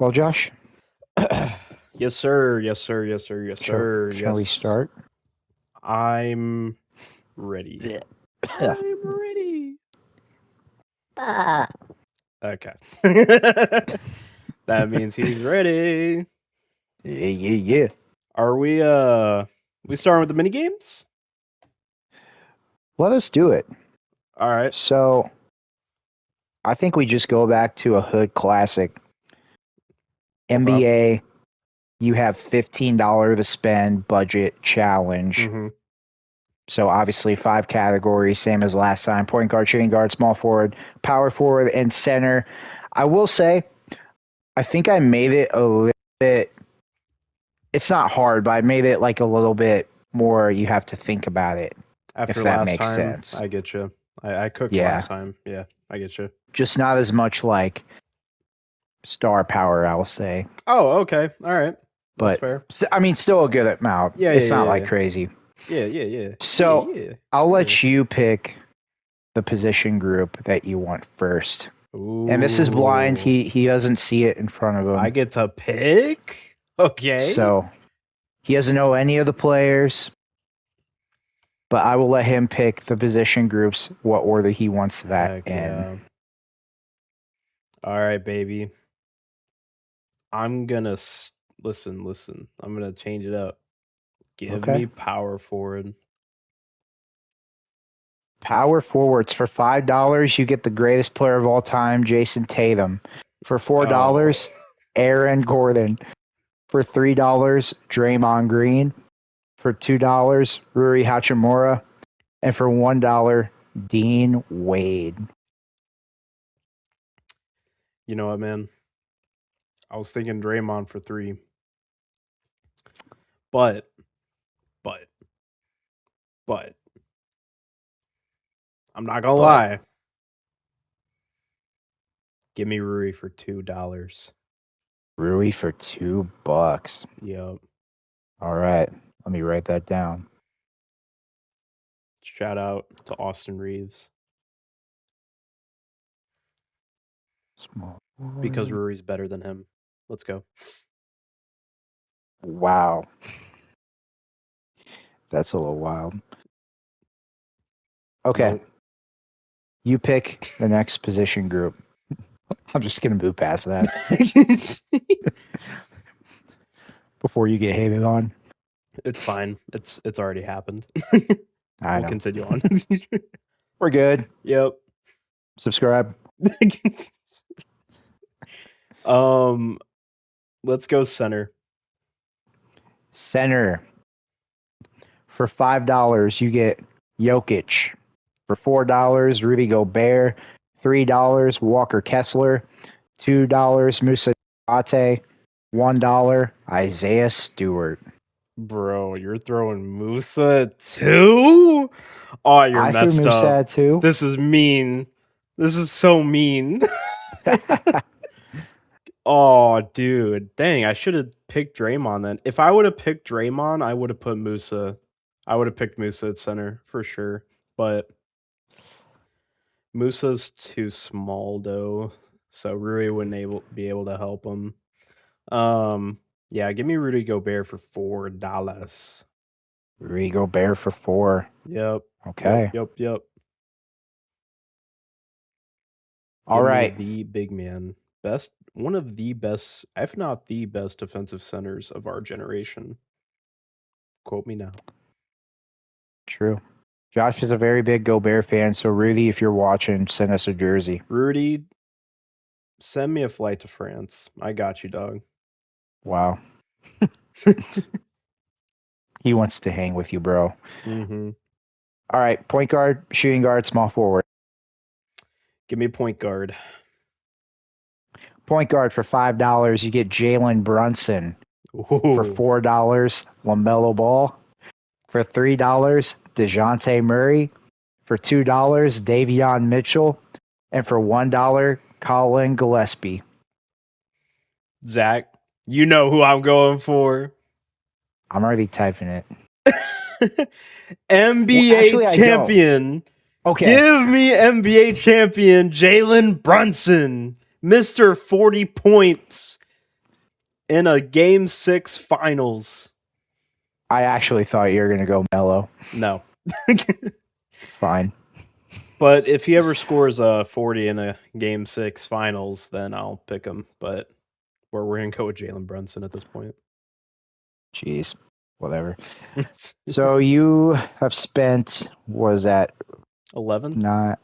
Well, Josh, Yes, sir. Yes, sir. Yes, sir. Yes, sir. shall we Yes. start? I'm ready. Yeah. I'm ready. Ah. Okay. That means he's ready. Yeah. Are we starting with the mini games? Let us do it. All right. So, I think we just go back to a hood classic. NBA, you have $15 to spend budget challenge. Mm-hmm. So, obviously, 5 categories, same as last time: point guard, shooting guard, small forward, power forward, and center. I will say, I think I made it a little bit. It's not hard, but I made it like a little bit more. You have to think about it, if After that last makes time, sense. I get you. I cooked Yeah, last time. Yeah, I get you. just not as much like star power, I will say. Oh, okay. All right. That's But fair. I mean, still a good amount. Yeah, It's yeah, not yeah, like yeah. crazy. Yeah, yeah, yeah. So Yeah, I'll yeah. let you pick the position group that you want first. Ooh. And this is blind. He doesn't see it in front of him. I get to pick? Okay. So he doesn't know any of the players. But I will let him pick the position groups, what order he wants that Heck in. yeah. All right, baby. I'm gonna listen. I'm gonna change it up. Give Okay. me power forward. Power forwards. For $5, you get the greatest player of all time, Jason Tatum. For $4, Aaron Gordon. For $3, Draymond Green. For $2, Rui Hachimura. And for $1, Dean Wade. You know what, man? I was thinking Draymond for 3. But I'm not gonna lie. Give me Rui for $2. Rui for $2. Yep. All right. Let me write that down. Shout out to Austin Reeves. Small. Because Rui's better than him. Let's go. Wow. That's a little wild. Okay. Nope. You pick the next position group. I'm just going to move past that before you get hated on. It's fine. It's already happened. I We'll know. continue on. We're good. Yep. Subscribe. Let's go center. Center. For $5, you get Jokic. For $4, Rudy Gobert. $3, Walker Kessler. $2, Musa Date. $1, Isaiah Stewart. Bro, you're throwing Musa too? Oh, you're I threw messed Musa up. at 2. This is mean. This is so mean. Oh, dude. Dang, I should have picked Draymond then. If I would have picked Draymond, I would have put Musa. I would have picked Musa at center for sure. But Musa's too small though. So Rui wouldn't be able to help him. Yeah, give me Rudy Gobert for $4. Rudy Gobert for 4. Yep. Okay. Yep. All Give right. me the big man. One of the best, if not the best defensive centers of our generation. Quote me now. True. Josh is a very big Gobert fan, so Rudy, if you're watching, send us a jersey. Rudy, send me a flight to France. I got you, dog. Wow. He wants to hang with you, bro. Mm-hmm. All right. Point guard, shooting guard, small forward. Give me a point guard. Point guard for $5, you get Jalen Brunson. Ooh. For $4, LaMelo Ball. For $3, DeJounte Murray. For $2, Davion Mitchell. And for $1, Colin Gillespie. Zach, you know who I'm going for. I'm already typing it. NBA champion. Okay. Give me NBA champion Jalen Brunson. Mr. 40 points. in a Game 6 finals. I actually thought you were going to go Melo. No. Fine. But if he ever scores a 40 in a Game 6 finals, then I'll pick him. But we're going to go with Jalen Brunson at this point. Jeez. Whatever. So you have spent, was that $11?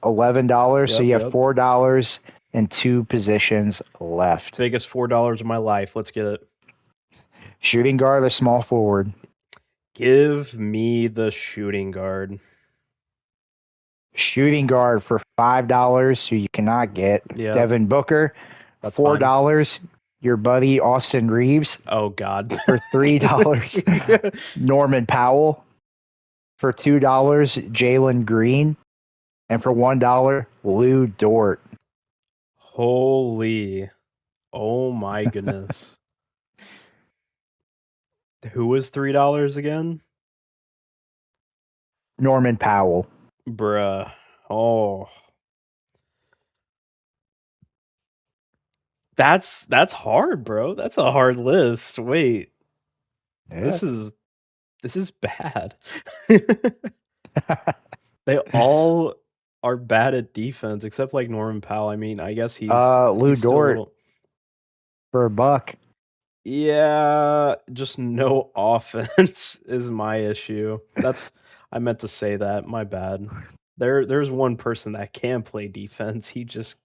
$11? So Yep, you have yep. $4 and 2 positions left. Biggest $4 of my life. Let's get it. Shooting guard or small forward? Give me the shooting guard. Shooting guard for $5, who you cannot get. Yeah, Devin Booker. that's $4, your buddy Austin Reeves. Oh, God. For $3, Norman Powell. For $2, Jalen Green. And for $1, Lou Dort. Holy. Oh, my goodness. Who was $3 again? Norman Powell. Bruh. Oh. That's hard, bro. That's a hard list. Wait. Yeah. This is bad. They all are bad at defense except like Norman Powell. I mean, I guess he's Lou he's still a Dort little- for $1. Yeah, just no offense is my issue. I meant to say that. My bad. There's one person that can play defense. He just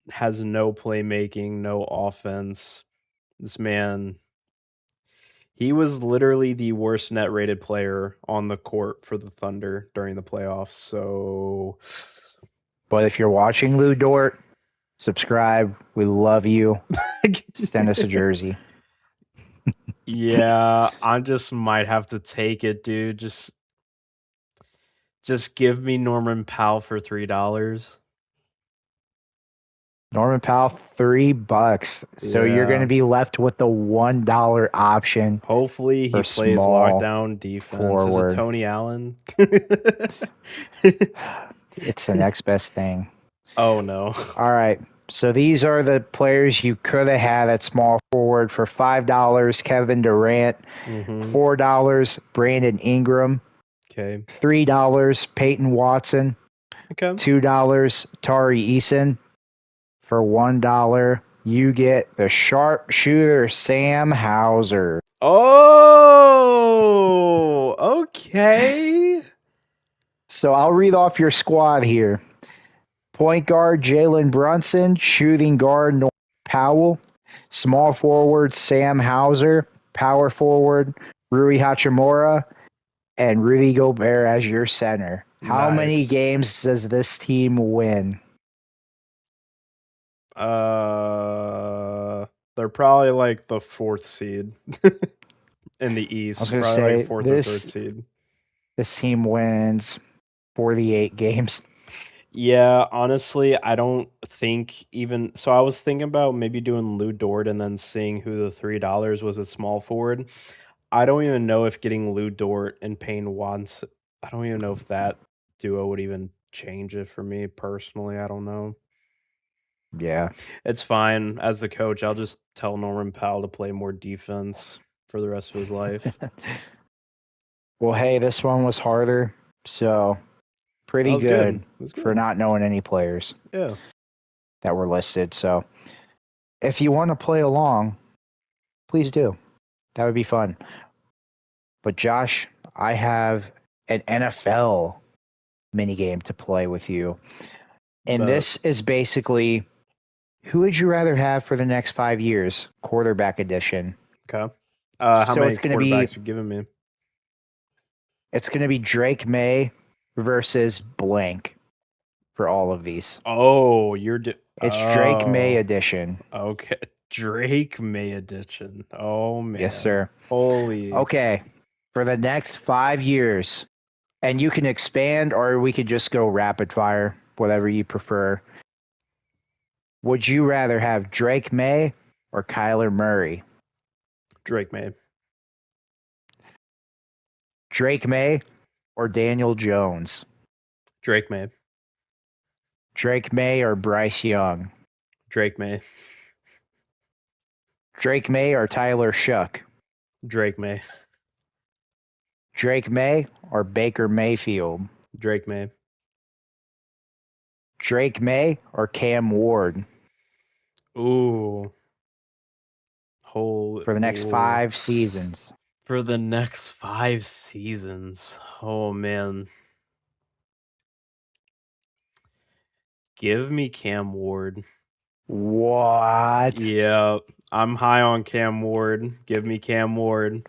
has no playmaking, no offense. This man, he was literally the worst net rated player on the court for the Thunder during the playoffs. So, But if you're watching Lou Dort, subscribe. We love you. Send us a jersey. yeah, I just might have to take it, dude. Just give me Norman Powell for $3. Norman Powell, $3. So you're Yeah. going to be left with the $1 option. Hopefully he For plays small lockdown defense. Is forward. it Tony Allen? It's the next best thing. Oh no. All right. So these are the players you could have had at small forward. For $5, Kevin Durant. Mhm. $4, Brandon Ingram. Okay. $3, Peyton Watson. Okay. $2, Tari Eason. For $1, you get the sharpshooter Sam Hauser. Oh, okay. So I'll read off your squad here. Point guard Jalen Brunson, shooting guard Norman Powell, small forward Sam Hauser, power forward Rui Hachimura, and Rudy Gobert as your center. How many Nice. games does this team win? They're probably like the 4th seed in the East. I was gonna Probably say, like 4th or 3rd seed. This team wins 48 games. Yeah, honestly, I don't think even so. I was thinking about maybe doing Lou Dort and then seeing who the $3 was at small forward. I don't even know if getting Lou Dort and Payne Watson. I don't even know if that duo would even change it for me personally. I don't know. Yeah. It's fine. As the coach, I'll just tell Norman Powell to play more defense for the rest of his life. Well, hey, this one was harder, so pretty That was good, It was for not knowing any players Yeah. that were listed. So if you want to play along, please do. That would be fun. But Josh, I have an NFL minigame to play with you. And Bet. this is basically, who would you rather have for the next 5 years? Quarterback edition. Okay. How So many it's gonna be- quarterbacks are you giving me? It's going to be Drake May versus blank for all of these. Oh, It's Drake May edition. Okay. Drake May edition. Oh man. Yes, sir. Holy. Okay. For the next 5 years, and you can expand or we could just go rapid fire, whatever you prefer. Would you rather have Drake May or Kyler Murray? Drake May. Drake May or Daniel Jones? Drake May. Drake May or Bryce Young? Drake May. Drake May or Tyler Shuck? Drake May. Drake May or Baker Mayfield? Drake May. Drake May or Cam Ward Ooh. for the next 5 seasons? For the next 5 seasons. Oh man. Give me Cam Ward. What? Yeah, I'm high on Cam Ward. Give me Cam Ward.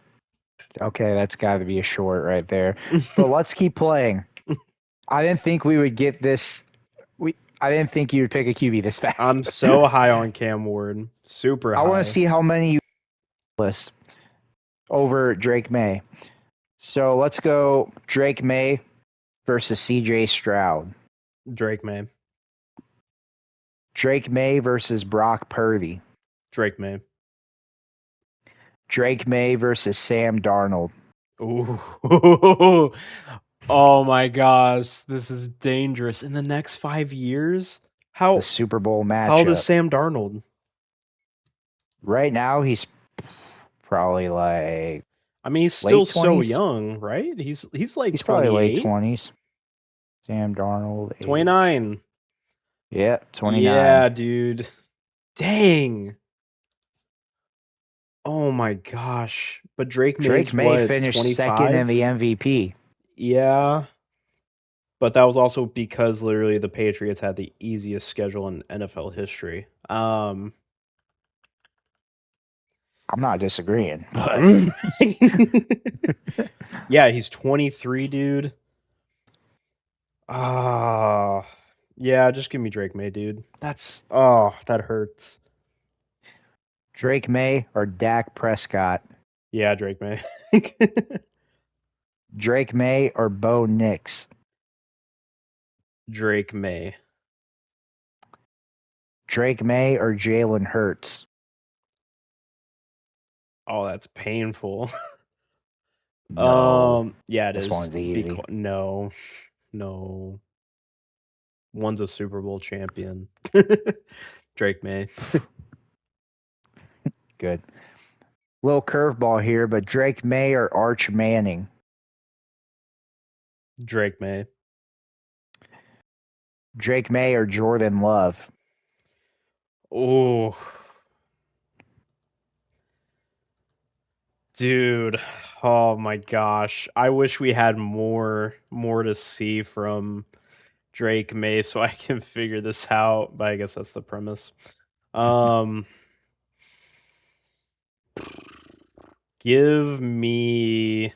Okay, that's got to be a short right there. But let's keep playing. I didn't think we would get this. I didn't think you would pick a QB this fast. I'm so high on Cam Ward. Super high. I want to see how many you list over Drake May. So let's go Drake May versus CJ Stroud. Drake May. Drake May versus Brock Purdy. Drake May. Drake May versus Sam Darnold. Ooh. Oh my gosh, this is dangerous. In the next 5 years? The Super Bowl matchup. How old is Sam Darnold? Right now, he's probably like. I mean, he's still late so 20s? young, right? He's like He's probably late 28? 20s. Sam Darnold. age. 29. Yeah, 29. Yeah, dude. Dang. Oh my gosh. But Drake May what, finished 25? second in the MVP. Yeah. But that was also because literally the Patriots had the easiest schedule in NFL history. I'm not disagreeing. But yeah, he's 23, dude. Yeah, just give me Drake May, dude. That hurts. Drake May or Dak Prescott? Yeah, Drake May. Drake May or Bo Nix? Drake May. Drake May or Jalen Hurts? Oh, that's painful. No, Yeah, it this is. one's easy. No. One's a Super Bowl champion. Drake May. Good. Little curveball here, but Drake May or Arch Manning? Drake May. Drake May or Jordan Love? Oh. Dude. Oh my gosh. I wish we had more to see from Drake May so I can figure this out, but I guess that's the premise. Give me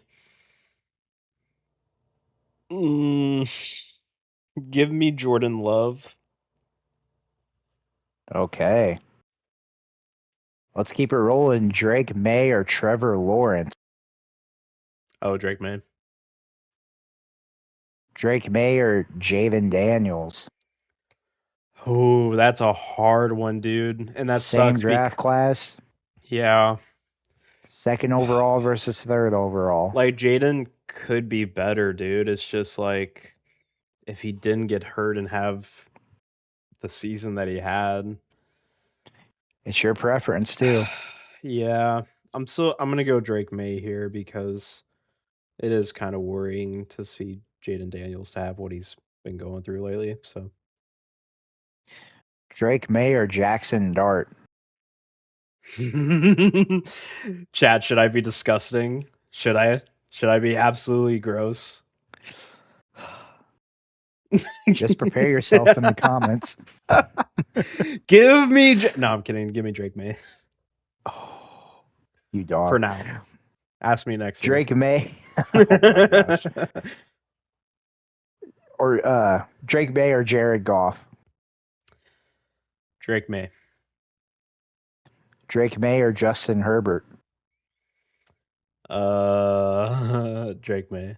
give me Jordan Love. Okay. Let's keep it rolling. Drake May or Trevor Lawrence? Oh, Drake May. Drake May or Jaden Daniels? Oh, that's a hard one, dude. And that Same sucks. draft class. Yeah. Second overall versus third overall. Like, Jaden could be better, dude. It's just like if he didn't get hurt and have the season that he had. It's your preference too. Yeah. I'm gonna go Drake May here because it is kind of worrying to see Jaden Daniels to have what he's been going through lately. So Drake May or Jackson Dart? Chad, should I be disgusting? Should I be absolutely gross? Just prepare yourself in the comments. Give me no, I'm kidding. Give me Drake May. Oh, you dog. For now. Ask me next. Drake May. Oh my gosh. Or Drake May or Jared Goff? Drake May. Drake May or Justin Herbert? Drake May.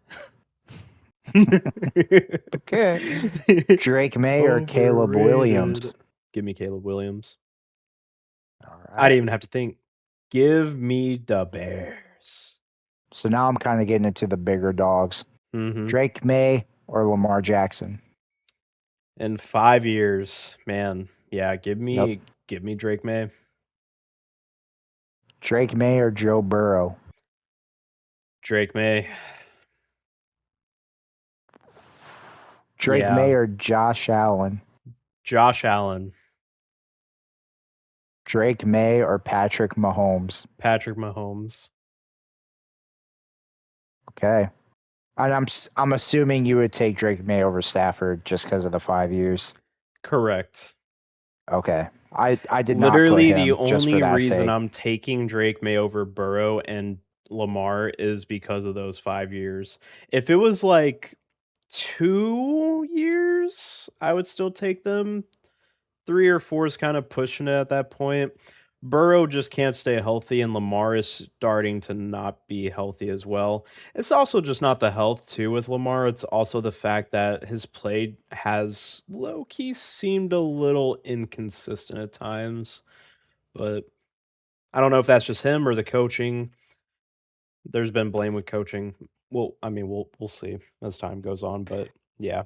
Okay. Drake May or Caleb Williams? Give me Caleb Williams. All right. I didn't even have to think. Give me the Bears. So now I'm kind of getting into the bigger dogs. Mm-hmm. Drake May or Lamar Jackson? In 5 years, man. Yeah, give me Drake May. Drake May or Joe Burrow? Drake May. Drake Yeah. May or Josh Allen? Josh Allen. Drake May or Patrick Mahomes? Patrick Mahomes. Okay. And I'm assuming you would take Drake May over Stafford just because of the 5 years. Correct. Okay. I did Literally not put the him just for only that reason sake. I'm taking Drake May over Burrow and Lamar is because of those 5 years. If it was like 2 years, I would still take them. 3 or 4 is kind of pushing it at that point. Burrow just can't stay healthy, and Lamar is starting to not be healthy as well. It's also just not the health too with Lamar. It's also the fact that his play has low key seemed a little inconsistent at times. But I don't know if that's just him or the coaching. There's been blame with coaching. Well, I mean, we'll see as time goes on, but yeah.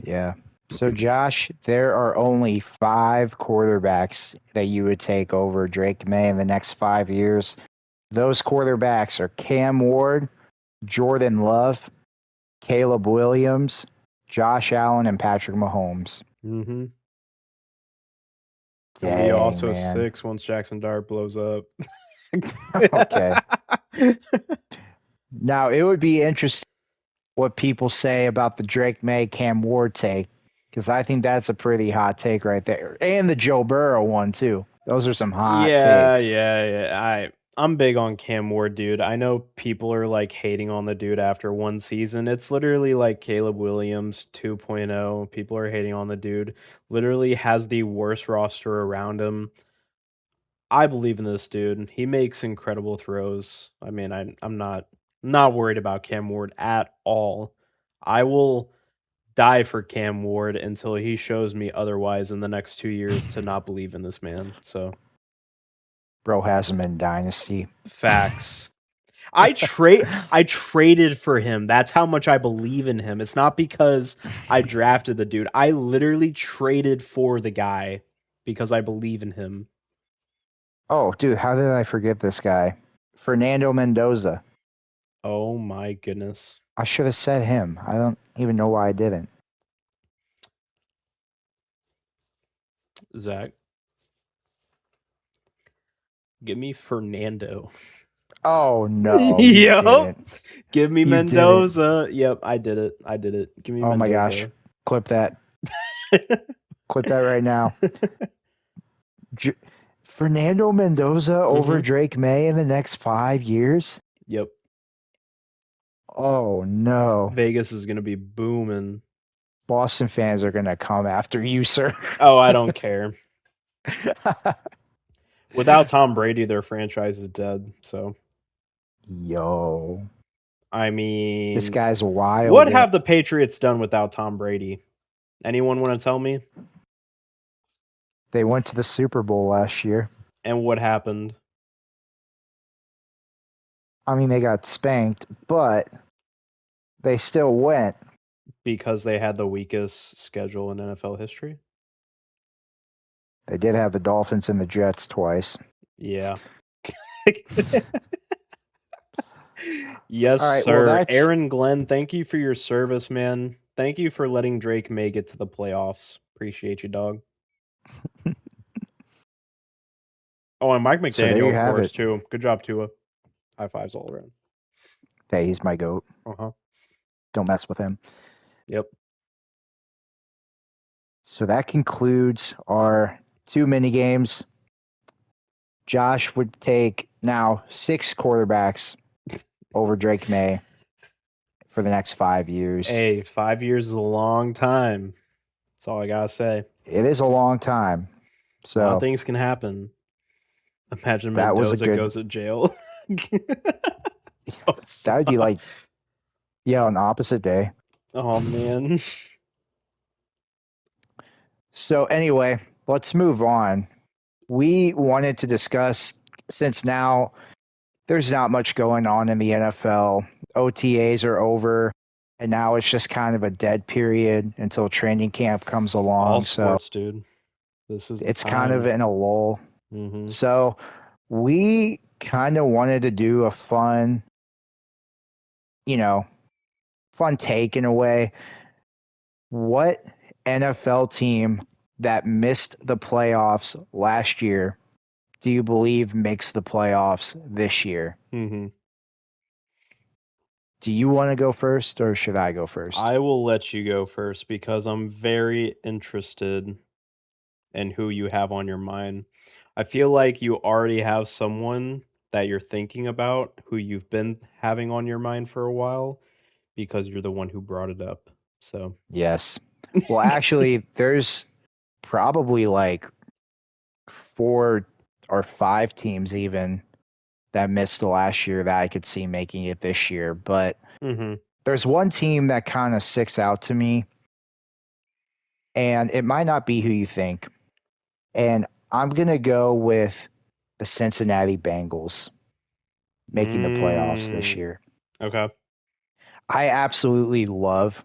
Yeah. So Josh, there are only 5 quarterbacks that you would take over Drake May in the next 5 years. Those quarterbacks are Cam Ward, Jordan Love, Caleb Williams, Josh Allen, and Patrick Mahomes. Mm-hmm. It'll be Dang, also man. 6 once Jackson Dart blows up. Okay. Now, it would be interesting what people say about the Drake May Cam Ward take, because I think that's a pretty hot take right there. And the Joe Burrow one, too. Those are some hot takes. I'm big on Cam Ward, dude. I know people are like hating on the dude after one season. It's literally like Caleb Williams 2.0. People are hating on the dude. Literally has the worst roster around him. I believe in this dude. He makes incredible throws. I mean, I'm not worried about Cam Ward at all. I will die for Cam Ward until he shows me otherwise in the next 2 years to not believe in this man. So Bro has him in Dynasty. facts. I traded for him. That's how much I believe in him. It's not because I drafted the dude. I literally traded for the guy because I believe in him. Oh, dude, how did I forget this guy? Fernando Mendoza. Oh my goodness. I should have said him. I don't even know why I didn't. Zach. Give me Fernando. Oh, no. you Yep. didn't. Give me You Mendoza. Yep, I did it. Give me Oh, Mendoza. my gosh. Clip that. Clip that right now. Fernando Mendoza over Drake May in the next 5 years? Yep. Oh, no. Vegas is going to be booming. Boston fans are going to come after you, sir. Oh, I don't care. Without Tom Brady, their franchise is dead. So, Yo. I mean, This guy's wild. what have the Patriots done without Tom Brady? Anyone want to tell me? They went to the Super Bowl last year. And what happened? I mean, they got spanked, but they still went. Because they had the weakest schedule in NFL history? They did have the Dolphins and the Jets twice. Yeah. Yes, All right, sir. well, Aaron Glenn, thank you for your service, man. Thank you for letting Drake May get to the playoffs. Appreciate you, dog. Oh, and Mike So there McDaniel, you of have course, it. too. Good job, Tua. High fives all around. Hey, he's my GOAT. Uh-huh. Don't mess with him. Yep. So that concludes our 2 mini games. Josh would take now 6 quarterbacks over Drake May for the next 5 years. Hey, 5 years is a long time. That's all I gotta say. It is a long time. A lot So of things can happen. Imagine that was a Mendoza good. goes to jail. That would be like, yeah, an opposite day. Oh man. So anyway, let's move on. We wanted to discuss, since now there's not much going on in the NFL. OTAs are over, and now it's just kind of a dead period until training camp comes along. All So sports, dude. This is the it's time. kind of in a lull. Mm-hmm. So we kind of wanted to do a fun, fun take in a way. What NFL team that missed the playoffs last year do you believe makes the playoffs this year? Mm-hmm. Do you want to go first or should I go first? I will let you go first because I'm very interested in who you have on your mind. I feel like you already have someone that you're thinking about who you've been having on your mind for a while because you're the one who brought it up. So, Yes. Well, actually, there's probably like 4 or 5 teams even that missed the last year that I could see making it this year. But mm-hmm. there's one team that kind of sticks out to me, and it might not be who you think. And I'm going to go with the Cincinnati Bengals making the playoffs this year. Okay. I absolutely love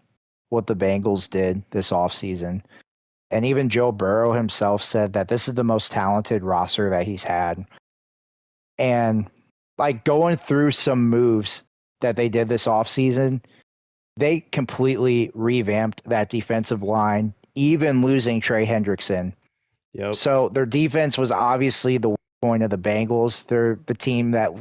what the Bengals did this offseason. And even Joe Burrow himself said that this is the most talented roster that he's had. And like going through some moves that they did this offseason, they completely revamped that defensive line, even losing Trey Hendrickson. Yep. So their defense was obviously the weak point of the Bengals. They're the team that,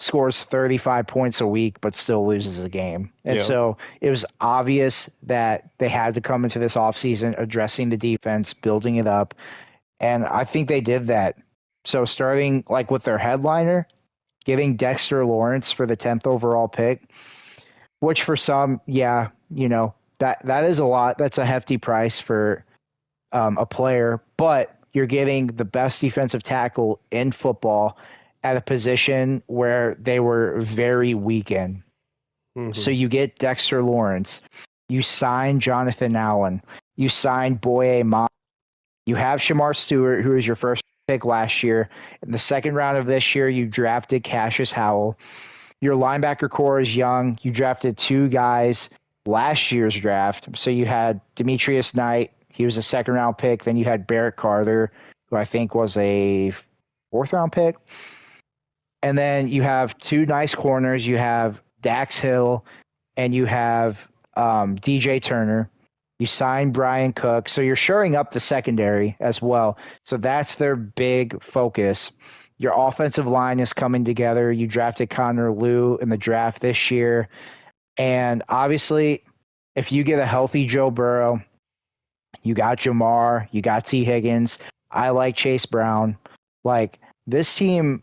scores 35 points a week but still loses a game. And Yep. so it was obvious that they had to come into this offseason addressing the defense, building it up. And I think they did that. So starting like with their headliner, giving Dexter Lawrence for the 10th overall pick, which for some, yeah, that is a lot. That's a hefty price for a player, but you're getting the best defensive tackle in football at a position where they were very weak in. Mm-hmm. So you get Dexter Lawrence, you sign Jonathan Allen, you sign Boye Ma, you have Shamar Stewart, who was your first pick last year. In the second round of this year, you drafted Cassius Howell. Your linebacker core is young. You drafted 2 guys last year's draft. So you had Demetrius Knight. He was a second round pick. Then you had Barrett Carter, who I think was a 4th round pick. And then you have 2 nice corners. You have Dax Hill and you have DJ Turner. You signed Brian Cook. So you're shoring up the secondary as well. So that's their big focus. Your offensive line is coming together. You drafted Connor Liu in the draft this year. And obviously, if you get a healthy Joe Burrow, you got Jamar, you got T. Higgins. I like Chase Brown. Like, this team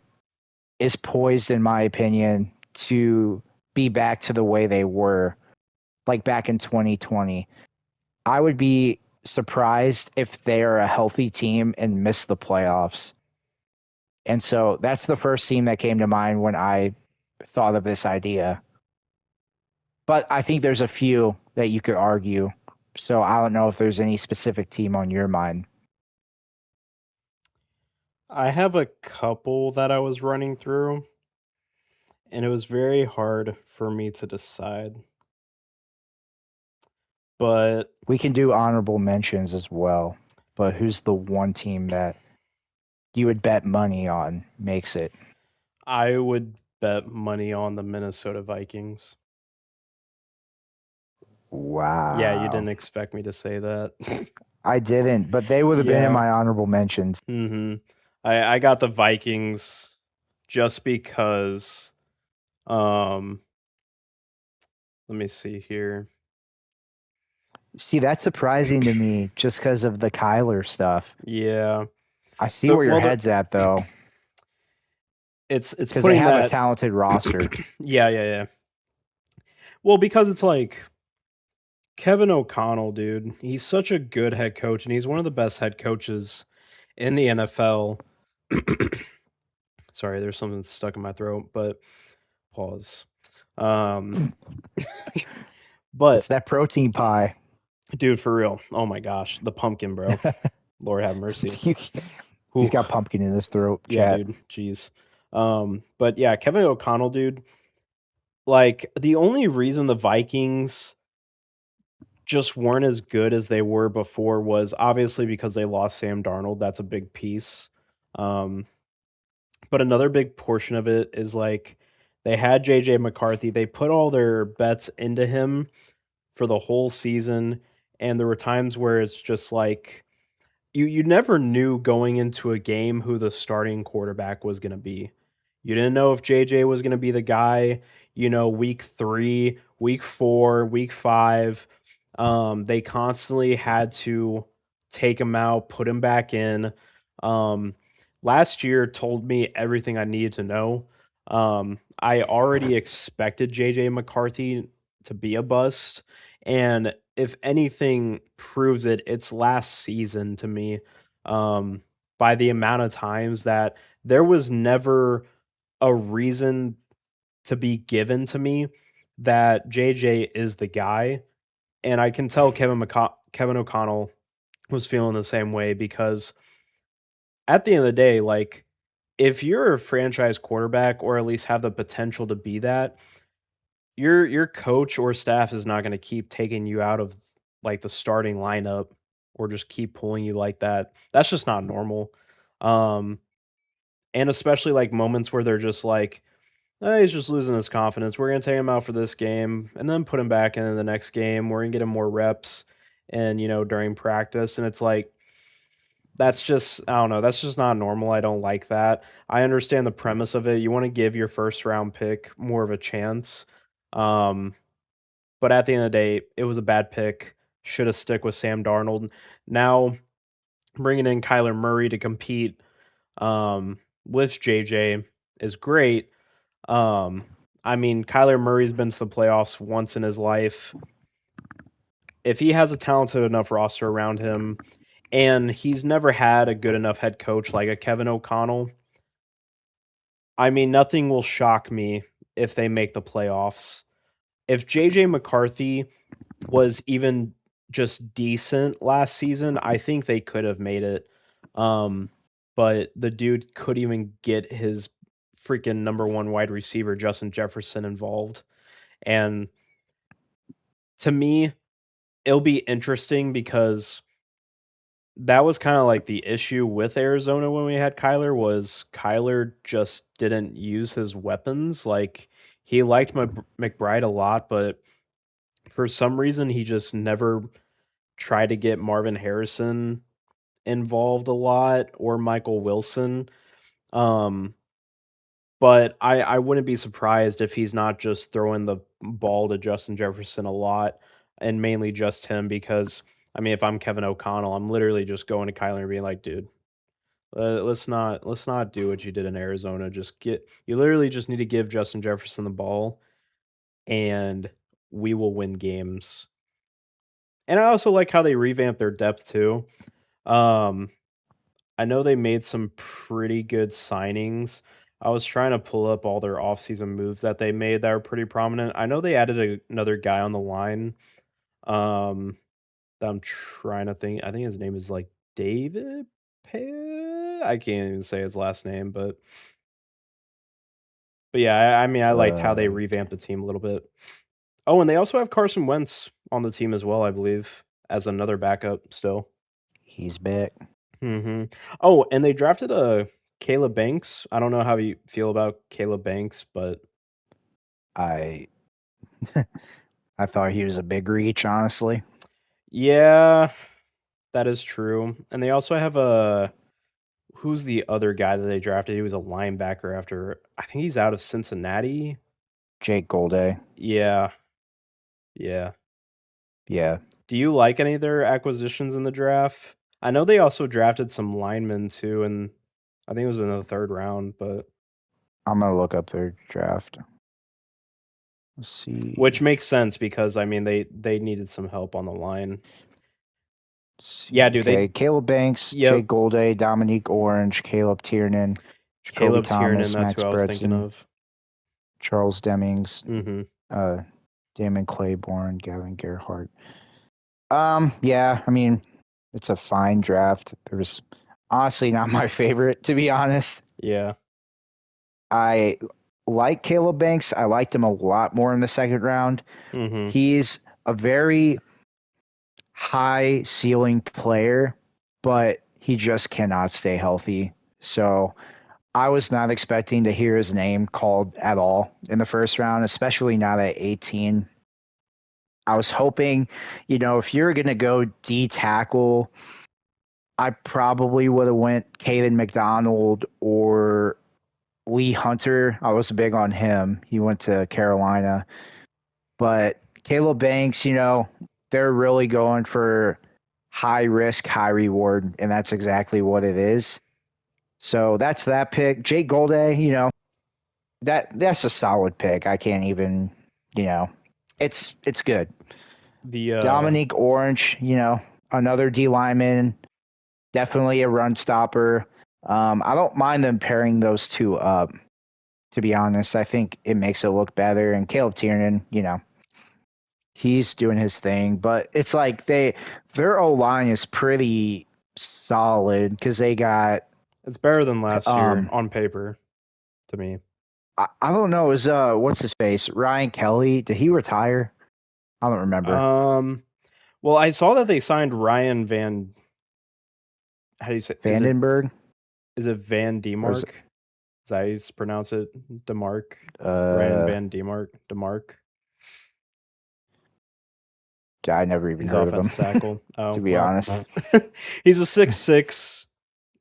is poised, in my opinion, to be back to the way they were, like back in 2020. I would be surprised if they are a healthy team and miss the playoffs. And so that's the first team that came to mind when I thought of this idea. But I think there's a few that you could argue. So I don't know if there's any specific team on your mind. I have a couple that I was running through, and it was very hard for me to decide. But We can do honorable mentions as well. But who's the one team that you would bet money on makes it? I would bet money on the Minnesota Vikings. Wow. Yeah, you didn't expect me to say that. I didn't, but they would have been in Yeah. my honorable mentions. Mm-hmm. I got the Vikings just because let me see here. See, that's surprising to me just because of the Kyler stuff. Yeah. I see where your head's at, though, It's because they putting have that a talented roster. yeah. Well, because it's like Kevin O'Connell, dude. He's such a good head coach, and he's one of the best head coaches in the NFL. Sorry, there's something stuck in my throat, but pause. But It's that protein pie. dude, for real. Oh my gosh, the pumpkin, bro. Lord have mercy. He's got pumpkin in his throat. Yeah, Chat. dude. Jeez. But yeah, Kevin O'Connell, dude. Like the only reason the Vikings just weren't as good as they were before was obviously because they lost Sam Darnold. That's a big piece. But another big portion of it is like they had JJ McCarthy. They put all their bets into him for the whole season, and there were times where it's just like you never knew going into a game who the starting quarterback was going to be. You didn't know if JJ was going to be the guy, week 3, week 4, week 5. They constantly had to take him out, put him back in. Um, Last year told me everything I needed to know. I already expected JJ McCarthy to be a bust, and if anything proves it, it's last season to me. Um, by the amount of times that there was never a reason to be given to me that JJ is the guy, and I can tell Kevin O'Connell was feeling the same way because at the end of the day, like if you're a franchise quarterback or at least have the potential to be that, your coach or staff is not going to keep taking you out of like the starting lineup or just keep pulling you like that. That's just not normal. Um, and especially like moments where they're just like, he's just losing his confidence. We're gonna take him out for this game and then put him back in the next game. We're gonna get him more reps and during practice. And it's like that's just I don't know, that's just not normal. I don't like that. I understand the premise of it. You want to give your first round pick more of a chance. Um, but at the end of the day, it was a bad pick. Should have stick with Sam Darnold. Now bringing in Kyler Murray to compete with JJ is great. I mean, Kyler Murray's been to the playoffs once in his life. If he has a talented enough roster around him, and he's never had a good enough head coach like a Kevin O'Connell, I mean, nothing will shock me if they make the playoffs. If JJ McCarthy was even just decent last season, I think they could have made it. Um, but the dude couldn't even get his freaking number one wide receiver, Justin Jefferson, involved. And to me, it'll be interesting because that was kind of like the issue with Arizona when we had Kyler was Kyler just didn't use his weapons. Like he liked McBride a lot, but for some reason he just never tried to get Marvin Harrison involved a lot or Michael Wilson. Um, but I wouldn't be surprised if he's not just throwing the ball to Justin Jefferson a lot and mainly just him because I mean if I'm Kevin O'Connell, I'm literally just going to Kyler and being like, dude, let's not do what you did in Arizona. Just get you literally just need to give Justin Jefferson the ball and we will win games. And I also like how they revamped their depth too. Um, I know they made some pretty good signings. I was trying to pull up all their offseason moves that they made that were pretty prominent. I know they added another guy on the line. That I'm trying to think. I think his name is like David. I can't even say his last name, but yeah, I mean, I liked how they Uh, revamped the team a little bit. Oh, and they also have Carson Wentz on the team as well, I believe, as another backup still. he's back. Oh, and they drafted a Caleb Banks. I don't know how you feel about Caleb Banks, but I I thought he was a big reach, honestly. yeah, that is true. And they also have a who's the other guy that they drafted? He was a linebacker after I think he's out of Cincinnati. Jake Golday. Yeah, yeah. Yeah, Do you like any of their acquisitions in the draft? I know they also drafted some linemen too, and I think it was in the third round, but I'm gonna look up their draft. Let's see. which makes sense because I mean they needed some help on the line. Let's see. Yeah, dude, Okay, they Caleb Banks, yep, Jake Golday, Dominique Orange, Caleb Tiernan, Jacoby Caleb Tiernan, Thomas, that's Max who I was thinking Bretson, of. Charles Demings, Mhm. uh, Damon Claiborne, Gavin Gerhardt. Yeah, I mean, it's a fine draft. There's honestly not my favorite, to be honest. Yeah. I like Caleb Banks. I liked him a lot more in the second round. Mhm. He's a very high ceiling player, but he just cannot stay healthy. So I was not expecting to hear his name called at all in the first round, especially not at 18. I was hoping, if you're going to go D tackle, I probably would have went Caden McDonald or Lee Hunter. I was big on him. He went to Carolina. But Caleb Banks, they're really going for high risk, high reward, and that's exactly what it is. So that's that pick. Jake Golday, that's a solid pick. I can't even, it's good. The Dominique Orange, another D lineman, definitely a run stopper. I don't mind them pairing those two up. To be honest, I think it makes it look better. And Caleb Tiernan, he's doing his thing, but it's like their O line is pretty solid because they got it's better than last year on paper, to me. I don't know, is what's his face? Ryan Kelly, did he retire? I don't remember. Well, I saw that they signed Ryan Van. How do you say Vandenberg? Is it Van Demark? Is that how you pronounce it? Demark? Ryan Van Demark? I never even He's heard of him. offensive tackle. Oh, to be honest. He's a 6'6"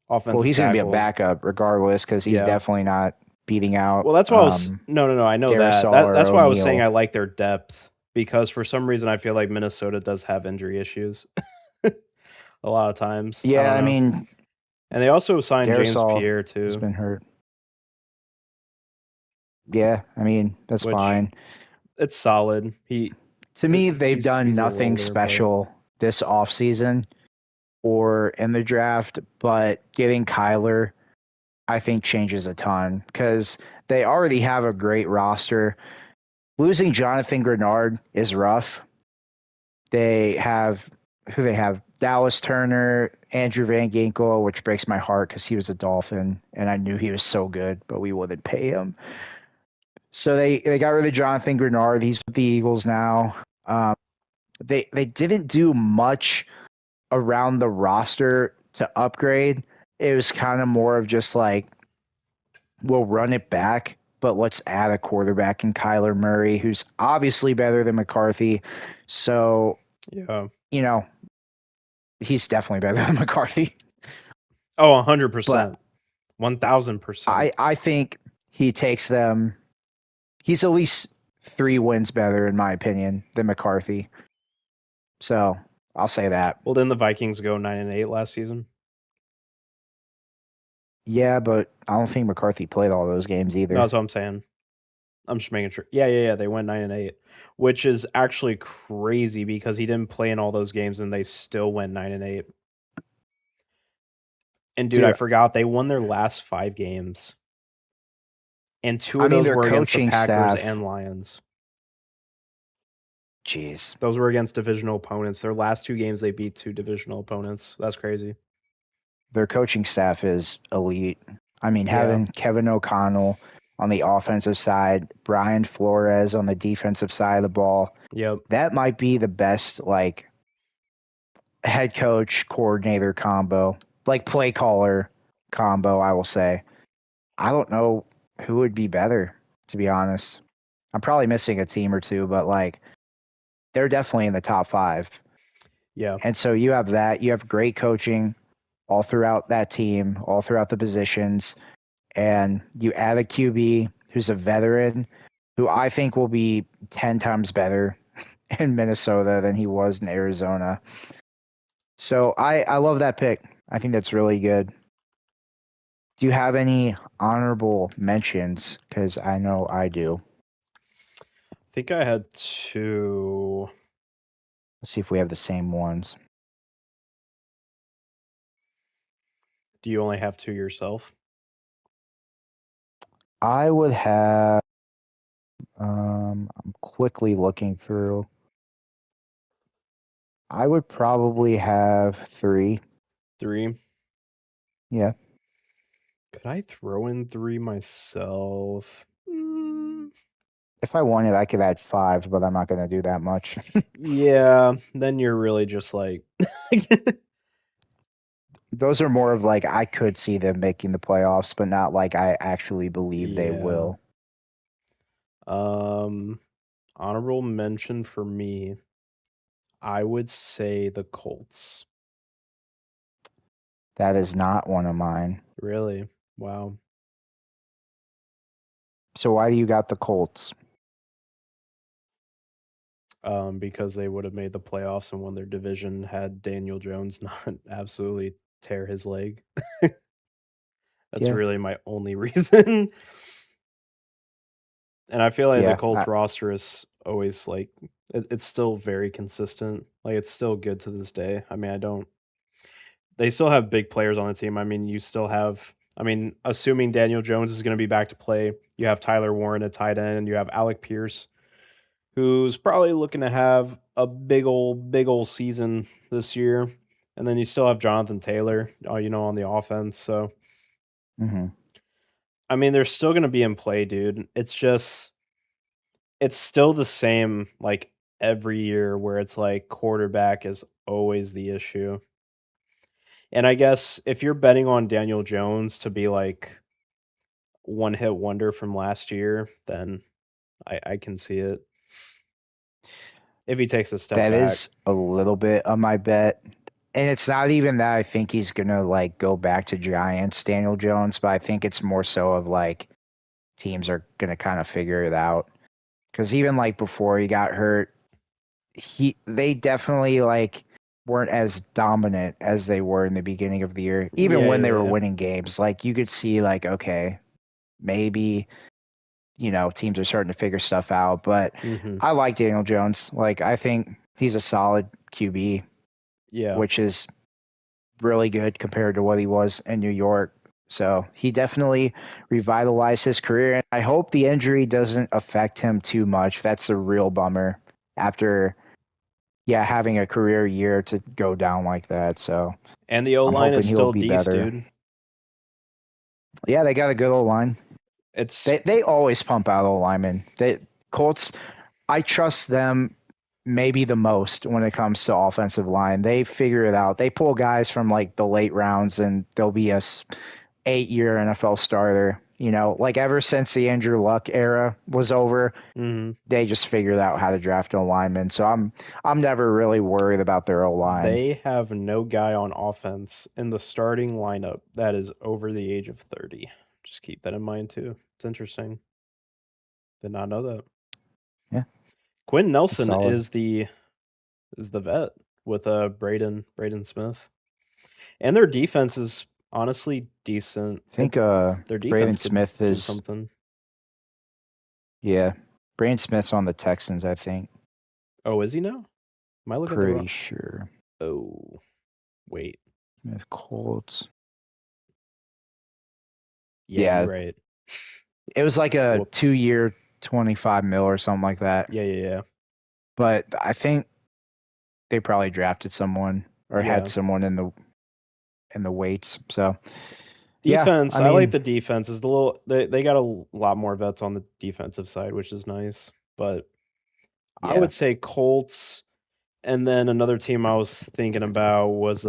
offensive Well, he's going to be a tackle. backup regardless because he's definitely not beating out. Well, that's why I was no. I know that's why I was saying I like their depth, because for some reason I feel like Minnesota does have injury issues a lot of times. Yeah, I mean, and they also signed James Pierre too. He's been hurt. Yeah, I mean, that's fine. It's solid. To me, they've done nothing special this offseason or in the draft, but getting Kyler, I think, changes a ton because they already have a great roster. Losing Jonathan Grenard is rough. They have Dallas Turner, Andrew Van Ginkel, which breaks my heart because he was a Dolphin and I knew he was so good, but we wouldn't pay him. So they got rid of Jonathan Grenard. He's with the Eagles now. They didn't do much around the roster to upgrade. It was kind of more of just like, we'll run it back, but let's add a quarterback in Kyler Murray, who's obviously better than McCarthy. So, he's definitely better than McCarthy. Oh, 100%. 1,000%. I think he takes them. He's at least 3 wins better, in my opinion, than McCarthy. So I'll say that. Well, didn't the Vikings go 9-8 last season? Yeah, but I don't think McCarthy played all those games either. No, that's what I'm saying. I'm just making sure. Yeah. They went 9-8, which is actually crazy because he didn't play in all those games and they still went 9-8. And dude, I forgot they won their last 5 games, and 2 of those were against the Packers and Lions. Jeez, those were against divisional opponents. Their last 2 games, they beat 2 divisional opponents. That's crazy. Their coaching staff is elite. I mean, having Kevin O'Connell on the offensive side, Brian Flores on the defensive side of the ball. Yep. That might be the best, like, head coach coordinator combo, like play caller combo, I will say. I don't know who would be better, to be honest. I'm probably missing a team or two, but like they're definitely in the top 5. Yeah. And so you have that. You have great coaching all throughout that team, all throughout the positions. And you add a QB who's a veteran who I think will be 10 times better in Minnesota than he was in Arizona. So I love that pick. I think that's really good. Do you have any honorable mentions? Because I know I do. I think I had 2. Let's see if we have the same ones. Do you only have 2 yourself? I would have. I'm quickly looking through. I would probably have 3. 3? Yeah. Could I throw in 3 myself? If I wanted, I could add 5, but I'm not going to do that much. Yeah, then you're really just like those are more of like I could see them making the playoffs, but not like I actually believe they Yeah. will. Honorable mention for me, I would say the Colts. That is not one of mine. Really? Wow. So why do you got the Colts? Because they would have made the playoffs and won their division had Daniel Jones not absolutely tear his leg. That's Yeah, really my only reason. And I feel like the yeah, Colts roster is always like it's still very consistent. Like it's still good to this day. I mean, I don't they still have big players on the team. I mean, you still have I mean, assuming Daniel Jones is going to be back to play, you have Tyler Warren at tight end and you have Alec Pierce who's probably looking to have a big old season this year. And then you still have Jonathan Taylor, on the offense. So hmm I mean, they're still going to be in play, dude. It's still the same like every year where it's like quarterback is always the issue. And I guess if you're betting on Daniel Jones to be like one hit wonder from last year, then I can see it. If he takes a step that back. is a little bit of my bet. And it's not even that I think he's gonna like go back to Giants, Daniel Jones, but I think it's more so of like teams are gonna kind of figure it out. Because even like before he got hurt, they definitely like weren't as dominant as they were in the beginning of the year. Even Yeah, when they yeah, were yeah. winning games, like you could see like okay, maybe teams are starting to figure stuff out. But Mhm. I like Daniel Jones. Like I think he's a solid QB, Yeah. which is really good compared to what he was in New York. So he definitely revitalized his career. And I hope the injury doesn't affect him too much. That's a real bummer after, yeah, having a career year to go down like that. So And the O I'm line is hoping he'll still be decent, better. dude. Yeah, they got a good old line. It's They always pump out old linemen. They Colts, I trust them maybe the most when it comes to offensive line. They figure it out. They pull guys from like the late rounds and they'll be a 8-year NFL starter. Like ever since the Andrew Luck era was over, mhm. they just figured out how to draft a lineman. So I'm never really worried about their O line. They have no guy on offense in the starting lineup that is over the age of 30. Just keep that in mind too. It's interesting. Did not know that. Yeah, Quinn it's Nelson solid. is the vet with Braden Smith. And their defense is honestly decent. I think Their defense Braden could Smith do is something. yeah. Braden Smith's on the Texans, I think. Oh, is he now? Am I looking at the wrong? Pretty sure. Oh, wait. Smith Colts. Yeah, you're Yeah, right. it was like a Whoops. 2-year, 25 mil or something like that. Yeah, yeah, yeah. But I think they probably drafted someone or had Yeah. someone in the weights. So yeah, Defense, I I like mean, the defense. Is the little they got a lot more vets on the defensive side, which is nice. But I yeah, would say Colts, and then another team I was thinking about was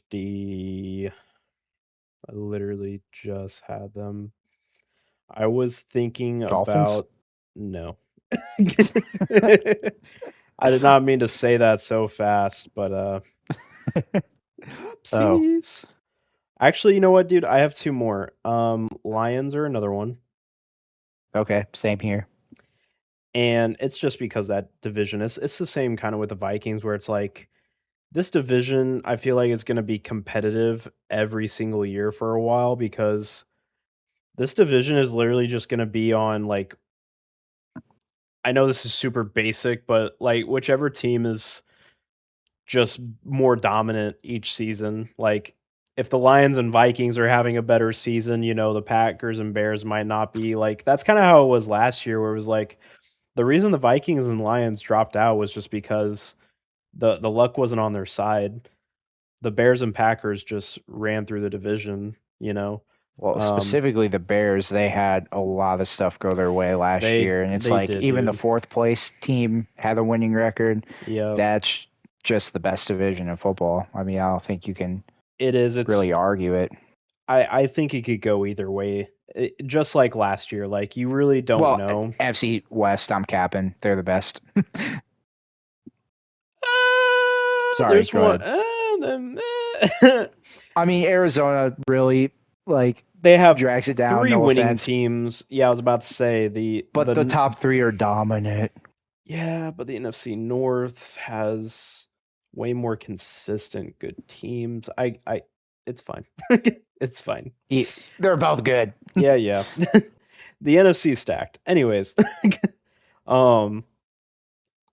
the I literally just had them. I was thinking Dolphins. about no. I did not mean to say that so fast, but Oh, whoopsies. Actually, you know what, dude? I have two more. Lions are another one. okay, same here. And it's just because that division is it's the same kind of with the Vikings where it's like this division I feel like is going to be competitive every single year for a while because this division is literally just going to be on like I know this is super basic, but like whichever team is just more dominant each season. Like if the Lions and Vikings are having a better season, the Packers and Bears might not be. Like that's kind of how it was last year where it was like the reason the Vikings and Lions dropped out was just because the luck wasn't on their side. The Bears and Packers just ran through the division. Well, Um specifically the Bears, they had a lot of stuff go their way last they year, and it's they like did, even the dude. fourth place team had a winning record. Yep. That's just the best division in football. I mean, I don't think you can It is. It's really argue it. I think it could go either way. Just like last year, like you really don't Well, know. NFC West, I'm capping. They're the best. Sorry, There's go one. ahead. Then, I mean, Arizona really like they have drags it down. 3 No winning offense, teams. Yeah, I was about to say but the top three are dominant. Yeah, but the NFC North has way more consistent good teams. It's fine. It's fine. They're both good. Yeah. The NFC is stacked. Anyways, um,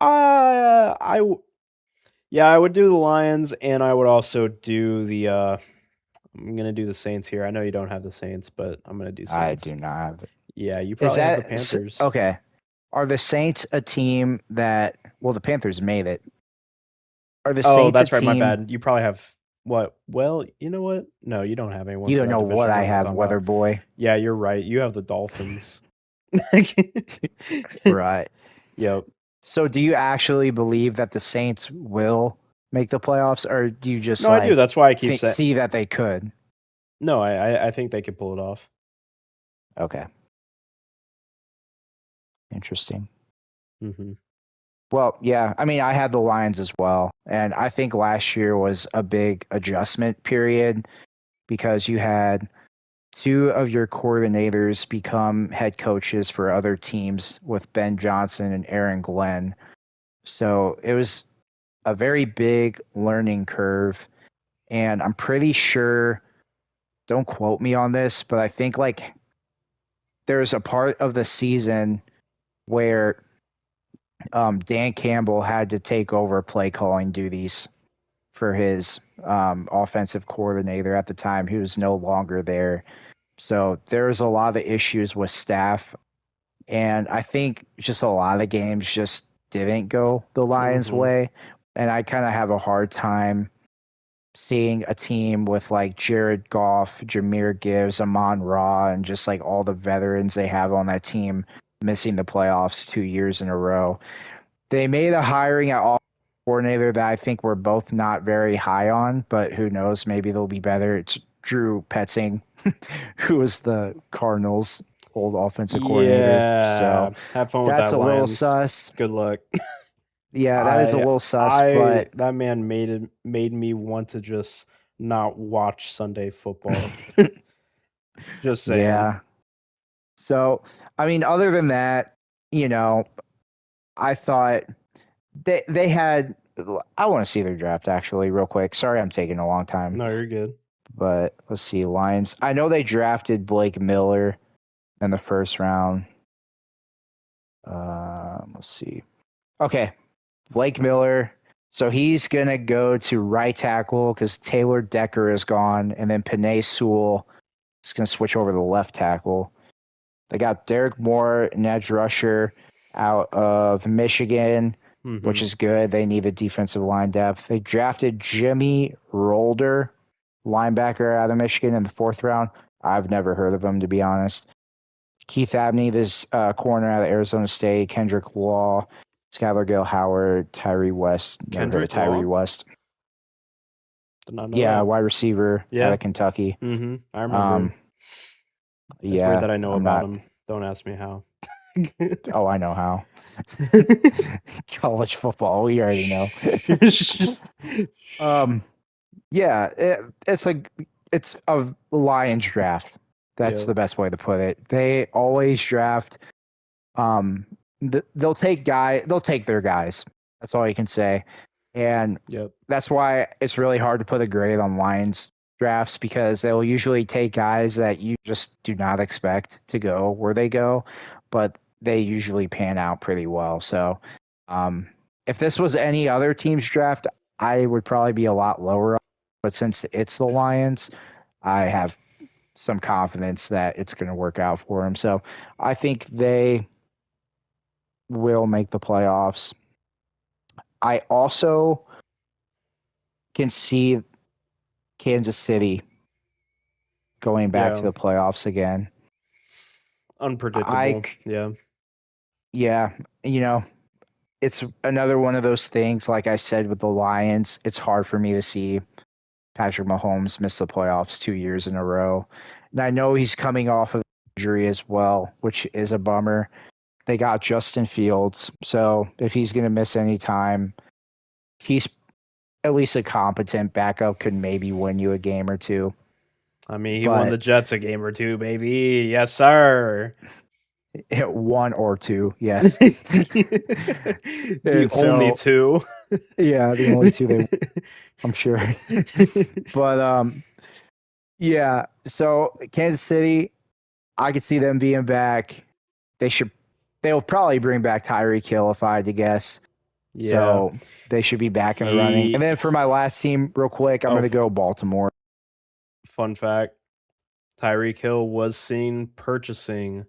I would do the Lions, and I would also do the. I'm gonna do the Saints here. I know you don't have the Saints, but I'm gonna do I Saints. do not have it. Yeah, you Is probably have the that Panthers. okay? Are the Saints a team that? Well, the Panthers made it. Are the Oh, Saints a that's right. My team? bad. You probably have what? Well, you know what? No, you don't have anyone You for don't that know division. what know I what you're have, talking Weather about. Boy. Yeah, you're right. You have the Dolphins. Right. Yep. So, do you actually believe that the Saints will make the playoffs, or do you just No, I do. That's why I keep saying. see that they could? No, I think they could pull it off. Okay. Interesting. Mm-hmm. Well, yeah. I mean, I had the Lions as well, and I think last year was a big adjustment period because you had two of your coordinators become head coaches for other teams with Ben Johnson and Aaron Glenn. So it was a very big learning curve. And I'm pretty sure, don't quote me on this, but I think like there's a part of the season where Dan Campbell had to take over play calling duties for his offensive coordinator at the time, who was no longer there. So there's a lot of issues with staff, and I think just a lot of games just didn't go the Lions' Mm-hmm. way. And I kind of have a hard time seeing a team with like Jared Goff, Jameer Gibbs, Amon Ra, and just like all the veterans they have on that team missing the playoffs 2 years in a row. They made a hiring at all coordinator that I think we're both not very high on, but who knows? Maybe they'll be better. It's Drew Petzing, who was the Cardinals' old offensive coordinator. Yeah. So Have fun with that's that, a little Lions. sus. Good luck. Yeah, that is a little sus, but That man made me want to just not watch Sunday football. Just saying. yeah. So, I mean, other than that, you know, I thought they had. I want to see their draft actually, real quick. Sorry, I'm taking a long time, No, you're good. but let's see. Lions. I know they drafted Blake Miller in the first round. Let's see. Okay, Blake Miller. So he's gonna go to right tackle because Taylor Decker is gone, and then Penei Sewell is gonna switch over to left tackle. They got Derek Moore and Edge rusher out of Michigan, which is good. They need a defensive line depth. They drafted Jimmy Rolder, linebacker out of Michigan in the 4th round. I've never heard of him, to be honest. Keith Abney, this corner out of Arizona State. Kendrick Law, Skylar Gill Howard, Tyree West. Never heard of Kendrick Law? Tyree West. Did not know Yeah, that. wide receiver out of Kentucky. Mm-hmm. I remember him. It's Yeah, weird that I know I'm about not. him. Don't ask me how. Oh, I know how. College football, we already know. Yeah, it's a Lions draft. That's Yep. the best way to put it. They always draft. They'll take their guys. That's all you can say, and Yep. that's why it's really hard to put a grade on Lions drafts because they'll usually take guys that you just do not expect to go where they go, but they usually pan out pretty well. So, if this was any other team's draft, I would probably be a lot lower. But since it's the Lions, I have some confidence that it's going to work out for them. So I think they will make the playoffs. I also can see Kansas City going back to the playoffs again. Unpredictable. Yeah, it's another one of those things, like I said with the Lions, it's hard for me to see Patrick Mahomes miss the playoffs 2 years in a row. And I know he's coming off of injury as well, which is a bummer. They got Justin Fields, so if he's going to miss any time, he's at least a competent backup, could maybe win you a game or two. I mean, he won the Jets a game or two, baby. Yes, sir. One or two, yes. The only two. Yeah, the only two I'm sure. But yeah, so Kansas City, I could see them being back. They'll probably bring back Tyreek Hill if I had to guess. Yeah. So they should be back in the running. And then for my last team, real quick, I'm going to go Baltimore. Fun fact, Tyreek Hill was seen purchasing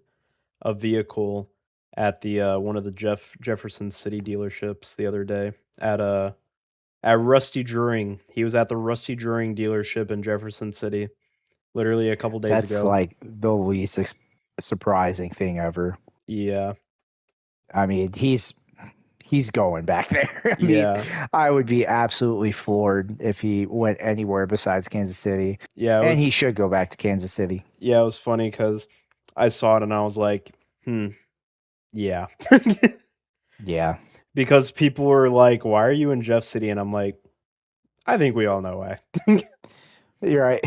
a vehicle at the one of the Jefferson City dealerships the other day at Rusty Druring. He was at the Rusty Druring dealership in Jefferson City literally a couple days ago. That's like the least surprising thing ever. Yeah. I mean, he's going back there. I mean, I would be absolutely floored if he went anywhere besides Kansas City. Yeah. And he should go back to Kansas City. Yeah, it was funny because I saw it and I was like, yeah. Yeah. Because people were like, why are you in Jeff City? And I'm like, I think we all know why. You're right.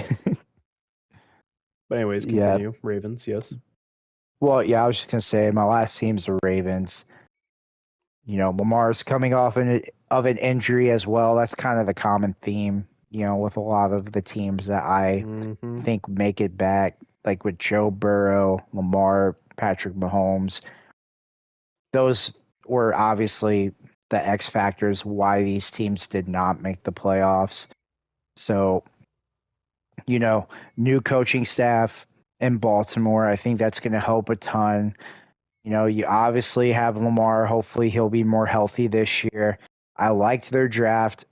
But anyways, continue. Yeah. Ravens, yes. Well, yeah, I was just going to say my last team's the Ravens. You know, Lamar's coming off of an injury as well. That's kind of the common theme, you know, with a lot of the teams that I think make it back, like with Joe Burrow, Lamar, Patrick Mahomes. Those were obviously the X factors why these teams did not make the playoffs. So, you know, new coaching staff in Baltimore, I think that's going to help a ton. You know, you obviously have Lamar. Hopefully he'll be more healthy this year. I liked their draft.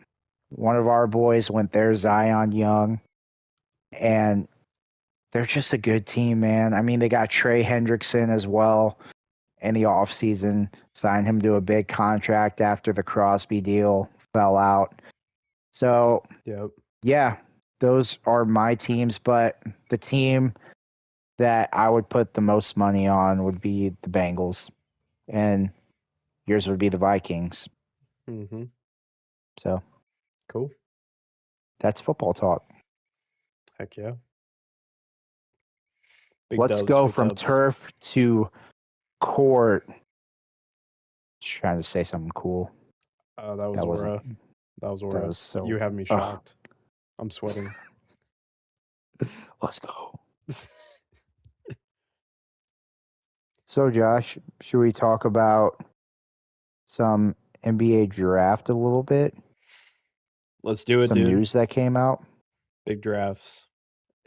One of our boys went there, Zion Young. And they're just a good team, man. I mean, they got Trey Hendrickson as well in the offseason. Signed him to a big contract after the Crosby deal fell out. So, yeah, those are my teams. But the team that I would put the most money on would be the Bengals, and yours would be the Vikings. So, cool. That's football talk. Heck yeah. Let's go from turf to court. Just trying to say something cool. That was Aura. That was so, you have me shocked. I'm sweating. Let's go. So, Josh, should we talk about some NBA draft a little bit? Let's do it, dude. Some news that came out. Big drafts.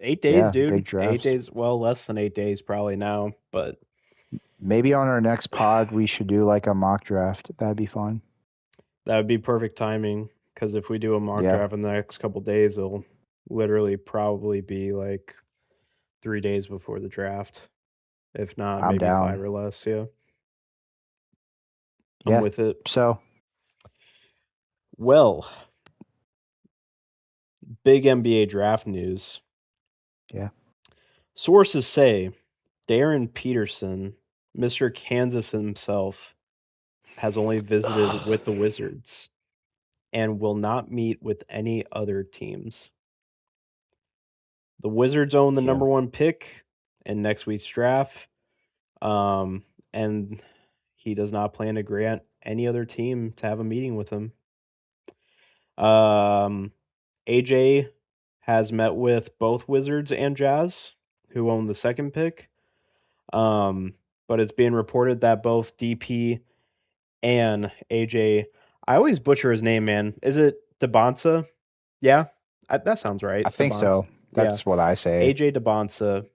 8 days, dude. Big drafts. 8 days. Well, less than 8 days probably now, but maybe on our next pod we should do like a mock draft. That'd be fun. That would be perfect timing because if we do a mock draft in the next couple days, it'll literally probably be like 3 days before the draft. If not, maybe down. 5 or less, yeah. I'm with it. So, well, big NBA draft news. Yeah. Sources say Darren Peterson, Mr. Kansas himself, has only visited with the Wizards and will not meet with any other teams. The Wizards own the number 1 pick in next week's draft, and he does not plan to grant any other team to have a meeting with him. AJ has met with both Wizards and Jazz, who own the 2nd pick, but it's being reported that both DP and AJ, I always butcher his name, man. Is it Dembonsa? Yeah, that sounds right. I think so. That's what I say. AJ Dembonsa.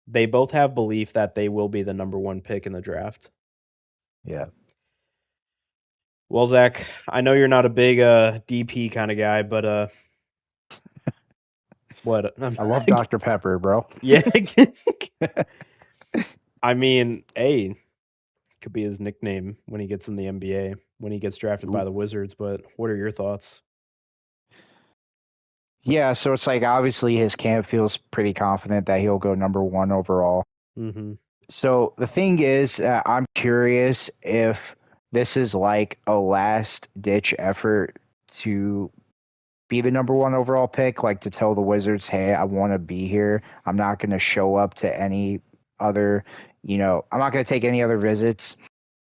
They both have belief that they will be the number 1 pick in the draft. Yeah. Well, Zach, I know you're not a big DP kind of guy, but what? I love Dr. Pepper, bro. Yeah. I mean, could be his nickname when he gets in the NBA. when he gets drafted by the Wizards. But what are your thoughts? Yeah, so it's like obviously his camp feels pretty confident that he'll go number 1 overall. Mm-hmm. So the thing is, I'm curious if this is like a last ditch effort to be the number 1 overall pick, like to tell the Wizards, hey, I want to be here. I'm not going to show up to any other, I'm not going to take any other visits.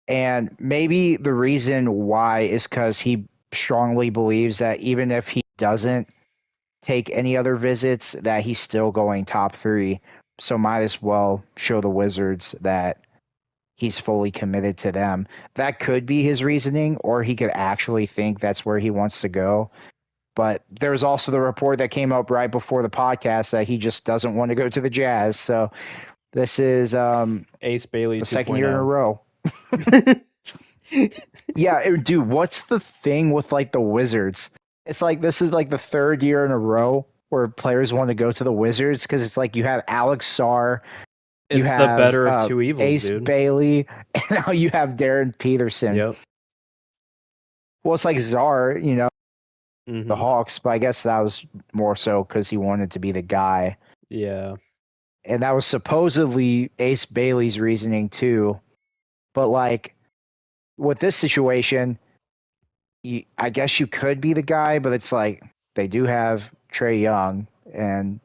And maybe the reason why is because he strongly believes that even if he doesn't take any other visits, that he's still going top 3. So might as well show the Wizards that he's fully committed to them. That could be his reasoning, or he could actually think that's where he wants to go. But there was also the report that came up right before the podcast that he just doesn't want to go to the Jazz. So this is Ace Bailey the 2.0. second year in a row. Yeah, dude, what's the thing with like the Wizards? It's like this is like the third year in a row where players want to go to the Wizards because it's like you have Alex Sarr, you It's the have better of two evils, Ace dude. Bailey, and now you have Darren Peterson. Yep. Well, it's like Czar, Mm-hmm. the Hawks, but I guess that was more so because he wanted to be the guy. Yeah. And that was supposedly Ace Bailey's reasoning too. But like with this situation, I guess you could be the guy, but it's like they do have Trae Young and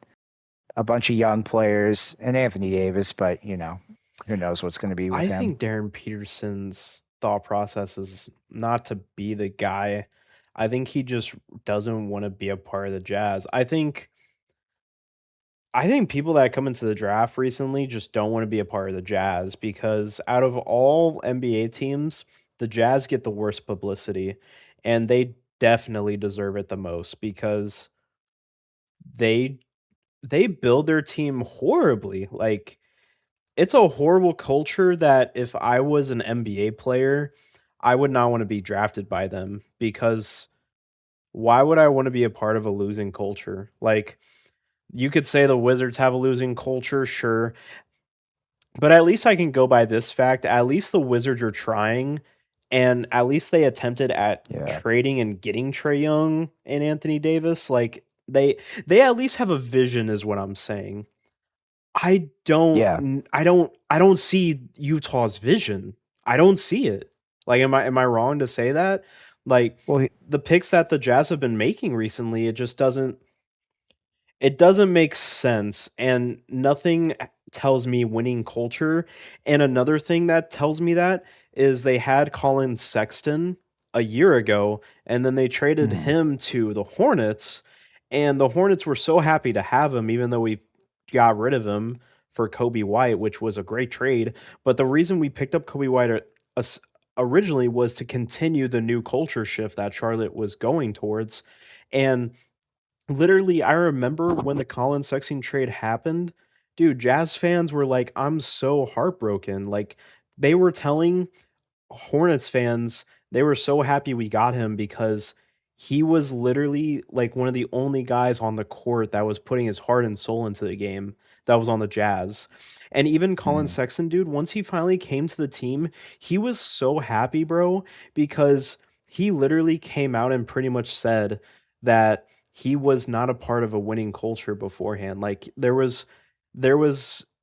a bunch of young players and Anthony Davis, but who knows what's going to be with I him. think Darren Peterson's thought process is not to be the guy. I think he just doesn't want to be a part of the Jazz. I think people that come into the draft recently just don't want to be a part of the Jazz because out of all NBA teams, the Jazz get the worst publicity and they definitely deserve it the most because they build their team horribly. Like it's a horrible culture that if I was an NBA player, I would not want to be drafted by them because why would I want to be a part of a losing culture? Like you could say the Wizards have a losing culture, sure. But at least I can go by this fact. At least the Wizards are trying, and at least they attempted at trading and getting Trae Young and Anthony Davis. Like they at least have a vision, is what I'm saying. I don't see Utah's vision. I don't see it. Like, am I wrong to say that? Like, the picks that the Jazz have been making recently, it just doesn't make sense, and nothing tells me winning culture. And another thing that tells me that is they had Colin Sexton a year ago, and then they traded him to the Hornets, and the Hornets were so happy to have him, even though we got rid of him for Kobe White, which was a great trade. But the reason we picked up Kobe White originally was to continue the new culture shift that Charlotte was going towards. And literally, I remember when the Colin Sexton trade happened, dude, Jazz fans were like, I'm so heartbroken. Like, they were telling Hornets fans they were so happy we got him because he was literally like one of the only guys on the court that was putting his heart and soul into the game that was on the Jazz. And even Colin Sexton, dude, once he finally came to the team, he was so happy, bro, because he literally came out and pretty much said that he was not a part of a winning culture beforehand. Like there was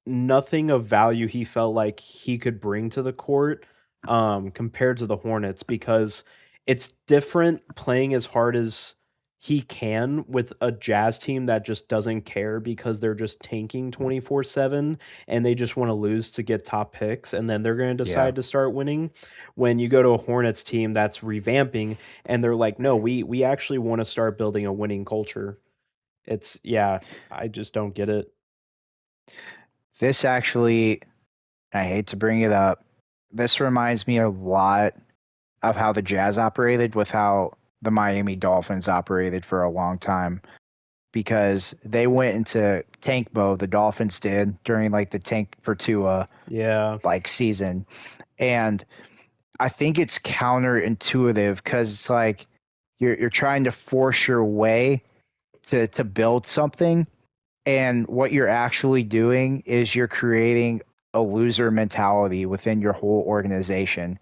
nothing of value he felt like he could bring to the court compared to the Hornets because it's different playing as hard as he can with a Jazz team that just doesn't care because they're just tanking 24/7 and they just want to lose to get top picks and then they're going to decide to start winning. When you go to a Hornets team that's revamping and they're like, "No, we actually want to start building a winning culture." I just don't get it. This actually, I hate to bring it up, this reminds me a lot of how the Jazz operated with how the Miami Dolphins operated for a long time, because they went into tank mode, the Dolphins did, during like the tank for Tua like season. And I think it's counterintuitive because it's like you're trying to force your way to build something, and what you're actually doing is you're creating a loser mentality within your whole organization.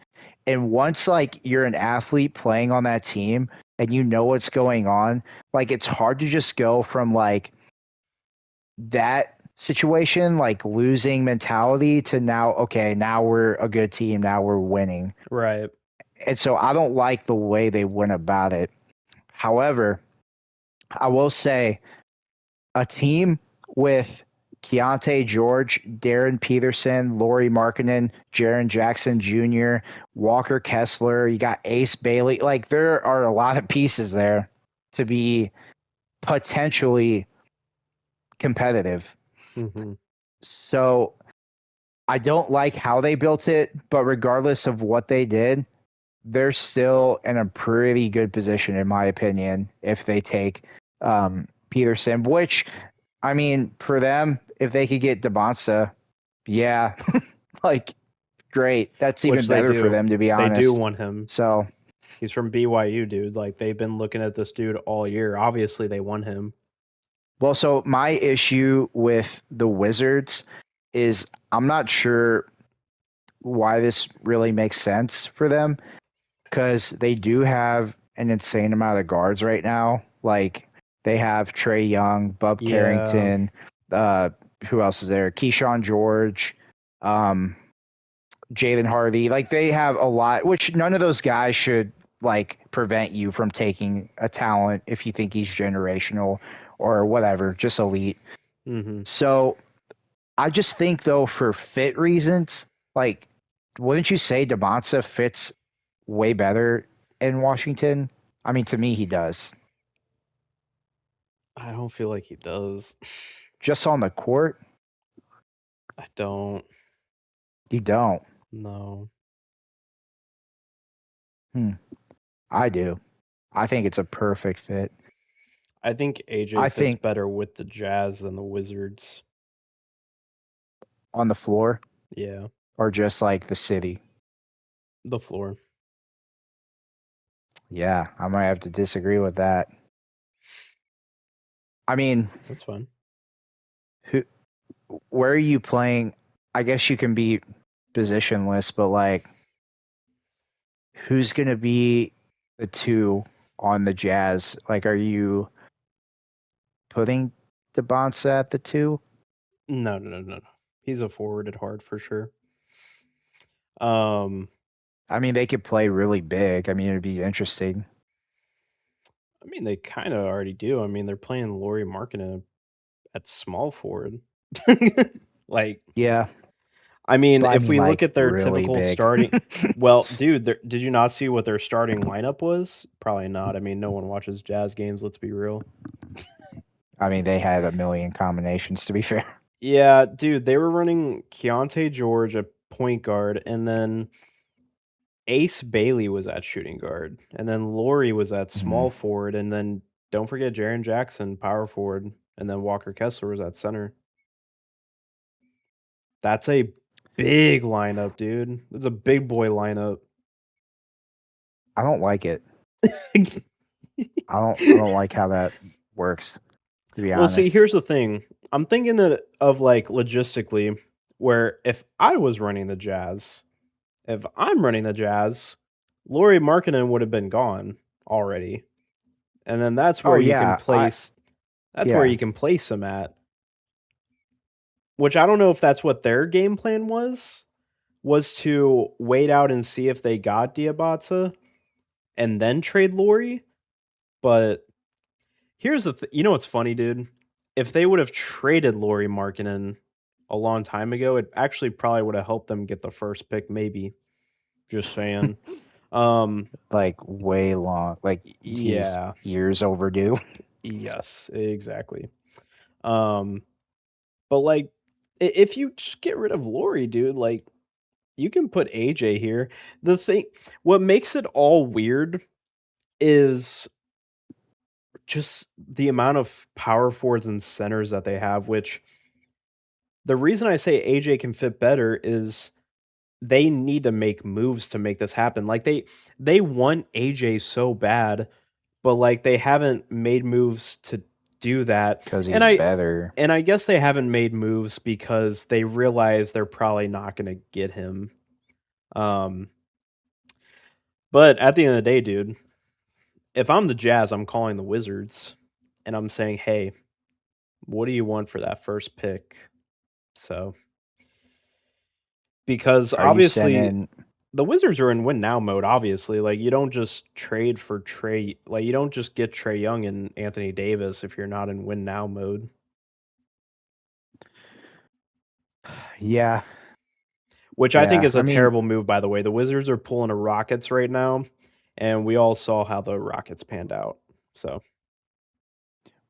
And once like you're an athlete playing on that team and you know what's going on, like it's hard to just go from like that situation, like losing mentality to now, okay, now we're a good team, now we're winning. Right. And so I don't like the way they went about it. However, I will say a team with Keontae George, Darren Peterson, Laurie Markkinen, Jaron Jackson Jr., Walker Kessler, you got Ace Bailey. Like there are a lot of pieces there to be potentially competitive. Mm-hmm. So I don't like how they built it, but regardless of what they did, they're still in a pretty good position, in my opinion, if they take Peterson, which, I mean, for them, if they could get DeBonsa, yeah, like, great. That's even Which they better for do. them, to be They do honest. want him. So, He's from BYU, dude. Like they've been looking at this dude all year. Obviously, they want him. well, so my issue with the Wizards is I'm not sure why this really makes sense for them because they do have an insane amount of guards right now. Like they have Trey Young, Bub Yeah. Carrington, who else is there? Keyshawn George, um, Jalen Hardy. Like they have a lot, which none of those guys should like prevent you from taking a talent if you think he's generational or whatever, just elite. Mm-hmm. So I just think though, for fit reasons, like wouldn't you say DeMonsa fits way better in Washington? I mean, to me, he does. I don't feel like he does. Just on the court, I don't. you don't. No. I do. I think it's a perfect fit. I think AJ I fits think better with the Jazz than the Wizards. on the floor Yeah. or just like the city. The floor. Yeah, I might have to disagree with that. I mean, That's fine. who, where are you playing? I guess you can be positionless, but like, who's going to be the two on the Jazz? Like, are you putting DeBonsa at the two? No. He's a forward at heart for sure. Um, I mean, they could play really big. I mean, it'd be interesting. I mean, they kind of already do. I mean, they're playing Laurie Markkinen at small forward. Like, Yeah, I mean, but I if mean, we look like, at their really typical big. starting, well, dude, did you not see what their starting lineup was? Probably not. I mean, no one watches Jazz games. Let's be real. I mean, they had a million combinations, to be fair. Yeah, dude, they were running Keontae George at point guard, and then Ace Bailey was at shooting guard, and then Laurie was at small forward, and then don't forget Jaron Jackson, power forward, and then Walker Kessler was at center. That's a big lineup, dude. It's a big boy lineup. I don't like it. I don't like how that works, to be Well, honest. see, here's the thing. I'm thinking of like logistically, where if I was running the Jazz, if I'm running the Jazz, Laurie Markkinen would have been gone already. And then that's where Oh you can yeah, place that's where yeah. you can place him at. Which I don't know if that's what their game plan was to wait out and see if they got Diabata and then trade Laurie. But here's the you know what's funny, dude? If they would have traded Laurie Markkinen a long time ago, it actually probably would have helped them get the first pick, maybe. Just saying. Like way long. Like Yeah. he's years overdue. Yes, exactly. But like if you just get rid of Laurie, dude, like you can put AJ here. The thing what makes it all weird is just the amount of power forwards and centers that they have, which the reason I say AJ can fit better is they need to make moves to make this happen. Like they want AJ so bad, but like they haven't made moves to do that. Because And he's I better. and I guess they haven't made moves because they realize they're probably not going to get him. Um But at the end of the day, dude, if I'm the Jazz, I'm calling the Wizards and I'm saying, "Hey, what do you want for that first pick?" So, because Are you obviously sending? the Wizards are in win now mode, obviously. Like you don't just trade for Trey, like you don't just get Trey Young and Anthony Davis if you're not in win now mode. Yeah, Which I think yeah. is I a mean, terrible move, by the way. The Wizards are pulling a Rockets right now, and we all saw how the Rockets panned out. So,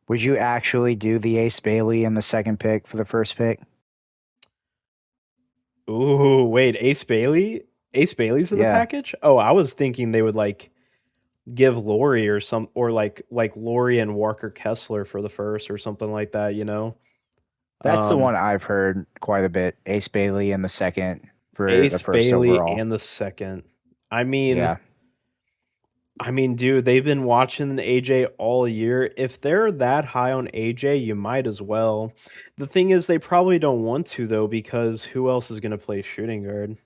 would you actually do the Ace Bailey in the second pick for the first pick? ooh, wait, Ace Bailey? Ace Bailey's in the Yeah, package? Oh, I was thinking they would like give Laurie or some or like Laurie and Walker Kessler for the first or something like that, you know? that's the Um one I've heard quite a bit. Ace Bailey in the second for the Ace first Bailey overall. and the second. I mean, Yeah, dude, they've been watching AJ all year. If they're that high on AJ, you might as well. The thing is, they probably don't want to though, because who else is going to play shooting guard?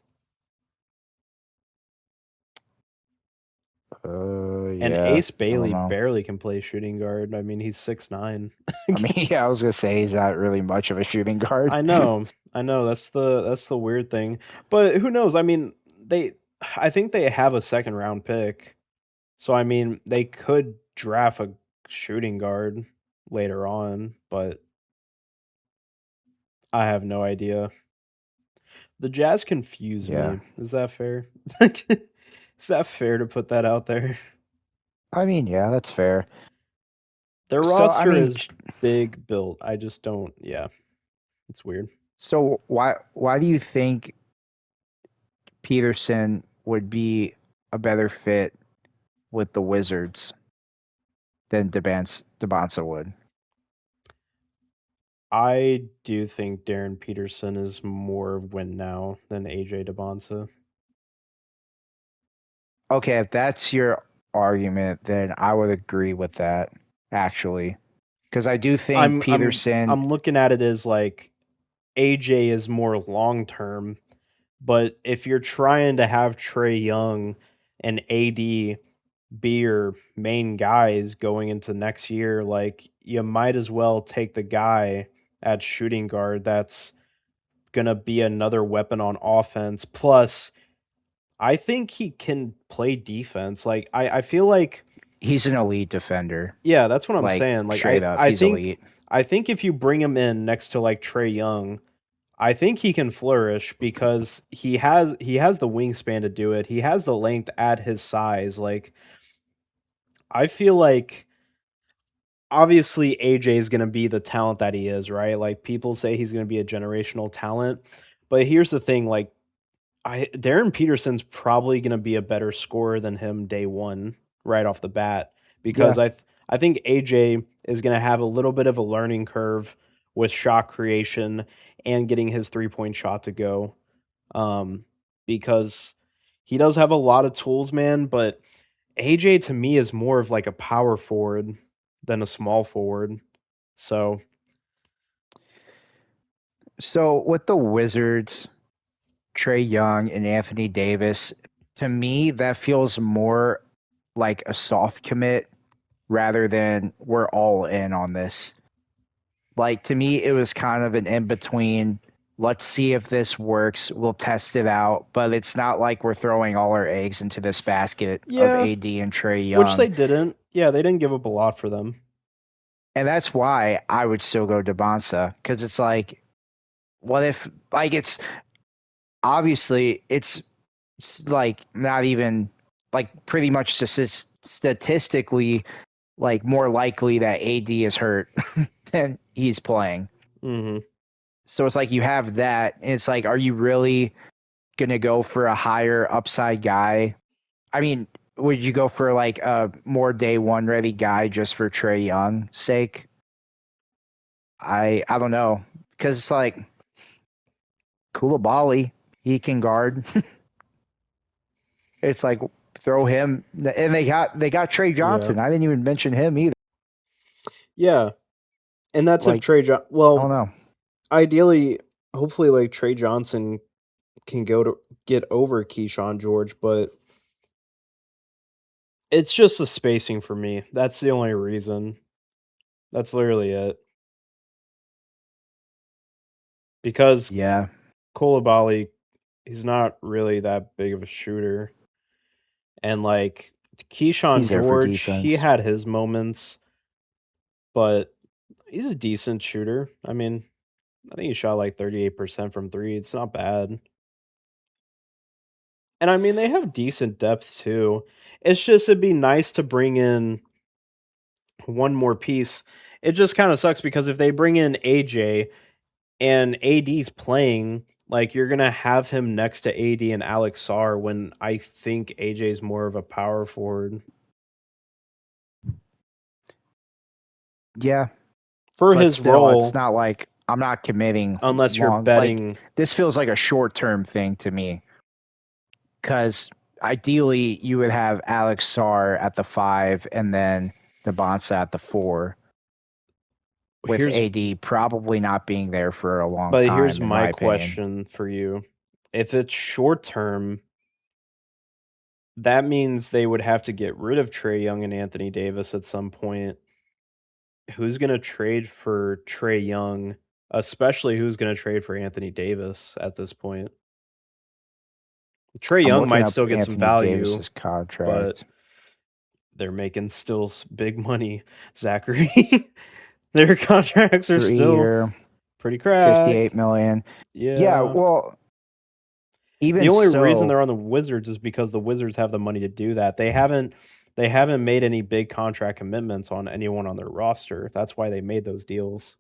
And yeah. Ace I don't Bailey know. barely can play shooting guard. I mean, he's 6'9". I mean, yeah, I was gonna say he's not really much of a shooting guard. I know, I know. That's the weird thing. But who knows? I mean, I think they have a second round pick. So I mean, they could draft a shooting guard later on, but I have no idea. The Jazz confuse Yeah, me. Is that fair? Is that fair to put that out there? I mean, yeah, that's fair. Their So, I roster mean, is big built. I just don't. Yeah, it's weird. so why do you think Peterson would be a better fit with the Wizards than Debonsa would? I do think Darren Peterson is more of win now than AJ DeBonsa. Okay, if that's your argument, then I would agree with that, actually. Because I do think Peterson, I'm looking at it as like AJ is more long term, but if you're trying to have Trey Young and AD be your main guys going into next year, like you might as well take the guy at shooting guard that's gonna be another weapon on offense. Plus, I think he can play defense. Like I feel like he's an elite defender. yeah, that's what I'm Like, saying. Like straight up, he's elite. I think if you bring him in next to like Trey Young, I think he can flourish because he has the wingspan to do it. He has the length at his size. Like I feel like obviously AJ is going to be the talent that he is, right? Like people say he's going to be a generational talent. But here's the thing, like I Darren Peterson's probably going to be a better scorer than him day 1 right off the bat Yeah, because I think AJ is going to have a little bit of a learning curve with shot creation and getting his three-point shot to go. Um because he does have a lot of tools, man, but AJ to me is more of like a power forward than a small forward. So, so with the Wizards, Trey Young and Anthony Davis, to me, that feels more like a soft commit rather than we're all in on this. Like, to me, it was kind of an in between. Let's see if this works. We'll test it out. But it's not like we're throwing all our eggs into this basket of yeah, AD and Trey which they Young. didn't. Yeah, they didn't give up a lot for them. And that's why I would still go Debonsa. Because it's like, what if, like, it's obviously, it's like not even like pretty much statistically like more likely that AD is hurt than he's playing. Mhm. So it's like you have that, and it's like, are you really gonna go for a higher upside guy? I mean, would you go for like a more day one ready guy just for Trey Young's sake? I don't know because it's like Koulibaly, he can guard. It's like throw him, and they got Trey Yeah. Johnson. I didn't even mention him either. Yeah. And that's if Like, I don't well, know. ideally, hopefully like Trey Johnson can go to get over Keyshawn George, but It's just the spacing for me. That's the only reason. That's literally it. Because Yeah, Koulibaly, he's not really that big of a shooter. And like Keyshawn he's there for George, he defense. had his moments, but he's a decent shooter. I mean, I think he shot like 38% from three. It's not bad. And I mean, they have decent depth too. It's just it'd be nice to bring in one more piece. It just kind of sucks because if they bring in AJ and AD's playing, like you're gonna have him next to AD and Alex Sarr when I think AJ's more of a power forward Yeah, for but his still, it's role, not like I'm not committing unless you're long. Like betting. this feels like a short term thing to me because ideally you would have Alex Sarr at the 5 and then the Bonsa at the 4, with Here's AD probably not being there for a long but here's time, in my my opinion. question for you. If it's short term, that means they would have to get rid of Trey Young and Anthony Davis at some point. Who's gonna trade for Trey Young? Especially who's gonna trade for Anthony Davis at this point? Trey I'm Young looking might up still get some Anthony value, Davis's but contract. they're making still big money, Zachary. Their contracts are still 3 year, pretty 58 cracked. million. Yeah, Yeah. well, The even only reason so, they're on the Wizards is because the Wizards have the money to do that. They haven't made any big contract commitments on anyone on their roster. That's why they made those deals.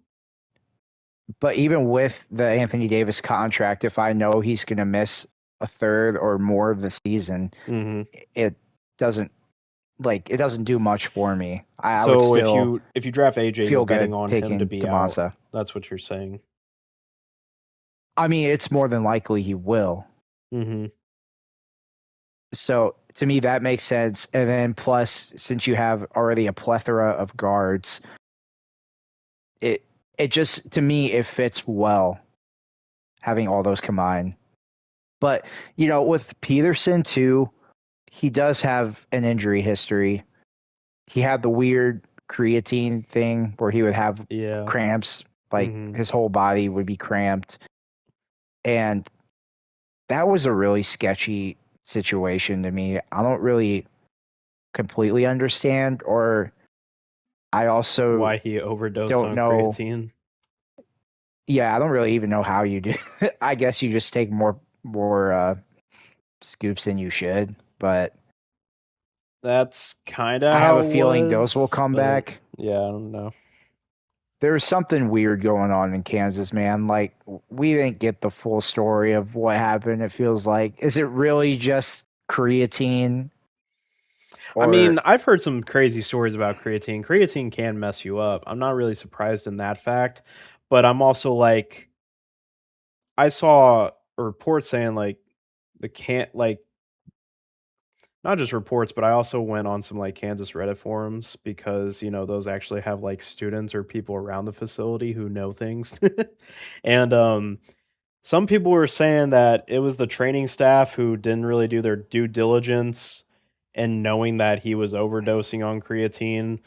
but even with the Anthony Davis contract, if I know he's going to miss a third or more of the season, Mhm. it doesn't it doesn't do much for me. I would So if still you draft AJ, you're feel betting good on him to taking be out. Demonsa. That's what you're saying. I mean, it's more than likely he will. Mhm. So to me, that makes sense. And then plus, since you have already a plethora of guards, it it just to me it fits well having all those combined. But with Peterson too, he does have an injury history. He had the weird creatine thing where he would have Yeah. cramps, like Mhm. his whole body would be cramped. And that was a really sketchy situation to me. I don't really completely understand, or I also Why he overdosed don't on know. creatine. Yeah, I don't really even know how you do. I guess you just take more scoops than you should, but That's kind of I have how a it feeling those will was, come but back. yeah, I don't know. There's something weird going on in Kansas, man. Like we didn't get the full story of what happened. It feels like, is it really just creatine I mean, or I've heard some crazy stories about creatine. Creatine can mess you up. I'm not really surprised in that fact, but I'm also like, I saw a report saying like the can't like not just reports, but I also went on some like Kansas Reddit forums because those actually have like students or people around the facility who know things, and some people were saying that it was the training staff who didn't really do their due diligence and knowing that he was overdosing on creatine.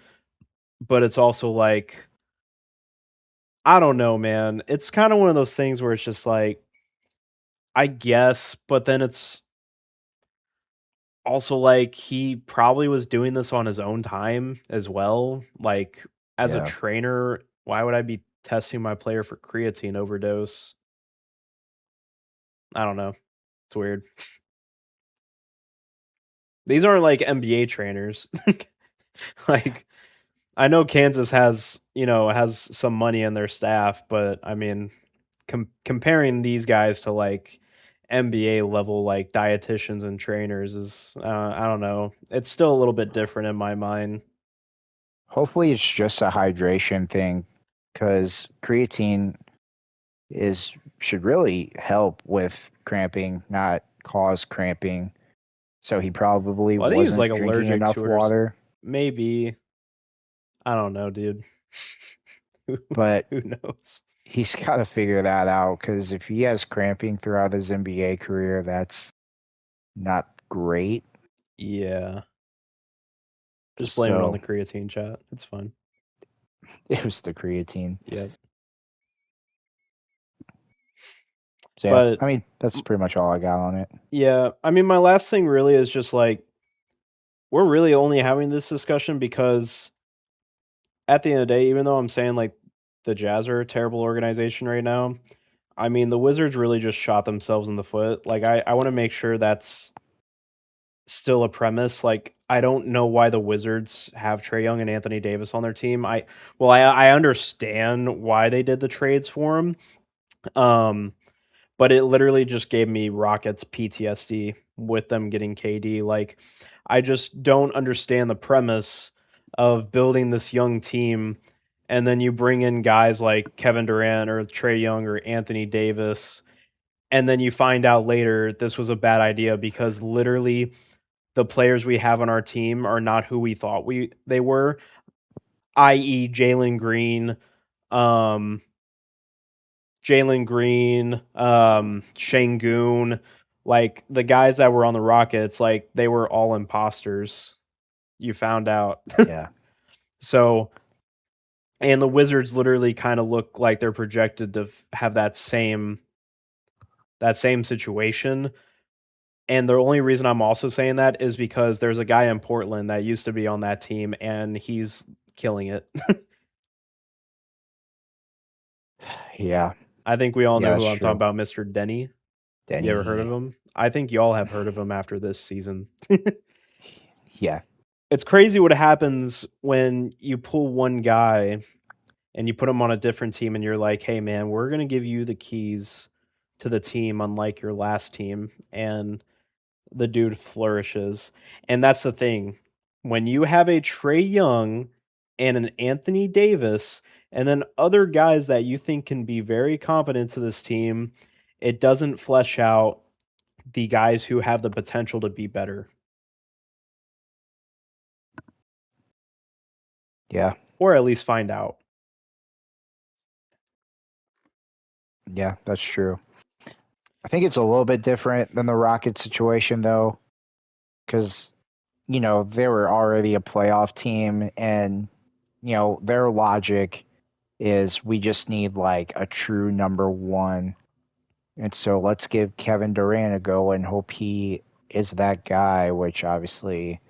But it's also like, I don't know, man. It's kind of one of those things where it's just like, I guess, but then it's also like he probably was doing this on his own time as well. Like, as a yeah. trainer, why would I be testing my player for creatine overdose? I don't know. It's weird. These aren't like NBA trainers. Like, I know Kansas has some money in their staff, but I mean, comparing these guys to like NBA level like dietitians and trainers is I don't know. It's still a little bit different in my mind. Hopefully it's just a hydration thing because creatine is should really help with cramping, not cause cramping. So he probably Well, I think he was like wasn't drinking allergic enough to it or water, maybe I don't know, dude. who, but who knows? he's got to figure that out because if he has cramping throughout his NBA career, that's not great. Yeah. Just blame it on So the creatine, chat. It's fine. it was the creatine. Yep. So yeah, But I mean, that's pretty much all I got on it. yeah, I mean, my last thing really is just like we're really only having this discussion because at the end of the day, even though I'm saying like the Jazz are a terrible organization right now, I mean the Wizards really just shot themselves in the foot. Like I want to make sure that's still a premise. Like I don't know why the Wizards have Trae Young and Anthony Davis on their team. I understand why they did the trades for him. But it literally just gave me Rockets PTSD with them getting KD. Like I just don't understand the premise of building this young team and then you bring in guys like Kevin Durant or Trae Young or Anthony Davis and then you find out later this was a bad idea because literally the players we have on our team are not who we thought they were, i.e. um, Jalen Green, Şengün, like the guys that were on the Rockets, like they were all imposters. You found out. Yeah. So, and the Wizards literally kind of look like they're projected to have that same situation. And the only reason I'm also saying that is because there's a guy in Portland that used to be on that team and he's killing it. Yeah. I think we all Yeah, know who that's I'm talking true. about, Mr. Denny. Denny. You ever heard of him? I think y'all have heard of him after this season. Yeah. It's crazy what happens when you pull one guy and you put him on a different team and you're like, "Hey man, we're going to give you the keys to the team unlike your last team." And the dude flourishes. And that's the thing. When you have a Trae Young and an Anthony Davis and then other guys that you think can be very competent to this team, it doesn't flesh out the guys who have the potential to be better. Yeah. Or at least find out. Yeah, that's true. I think it's a little bit different than the Rocket situation, though, because, you know, they were already a playoff team, and, you know, their logic is we just need, like, a true number one. And so let's give Kevin Durant a go and hope he is that guy, which obviously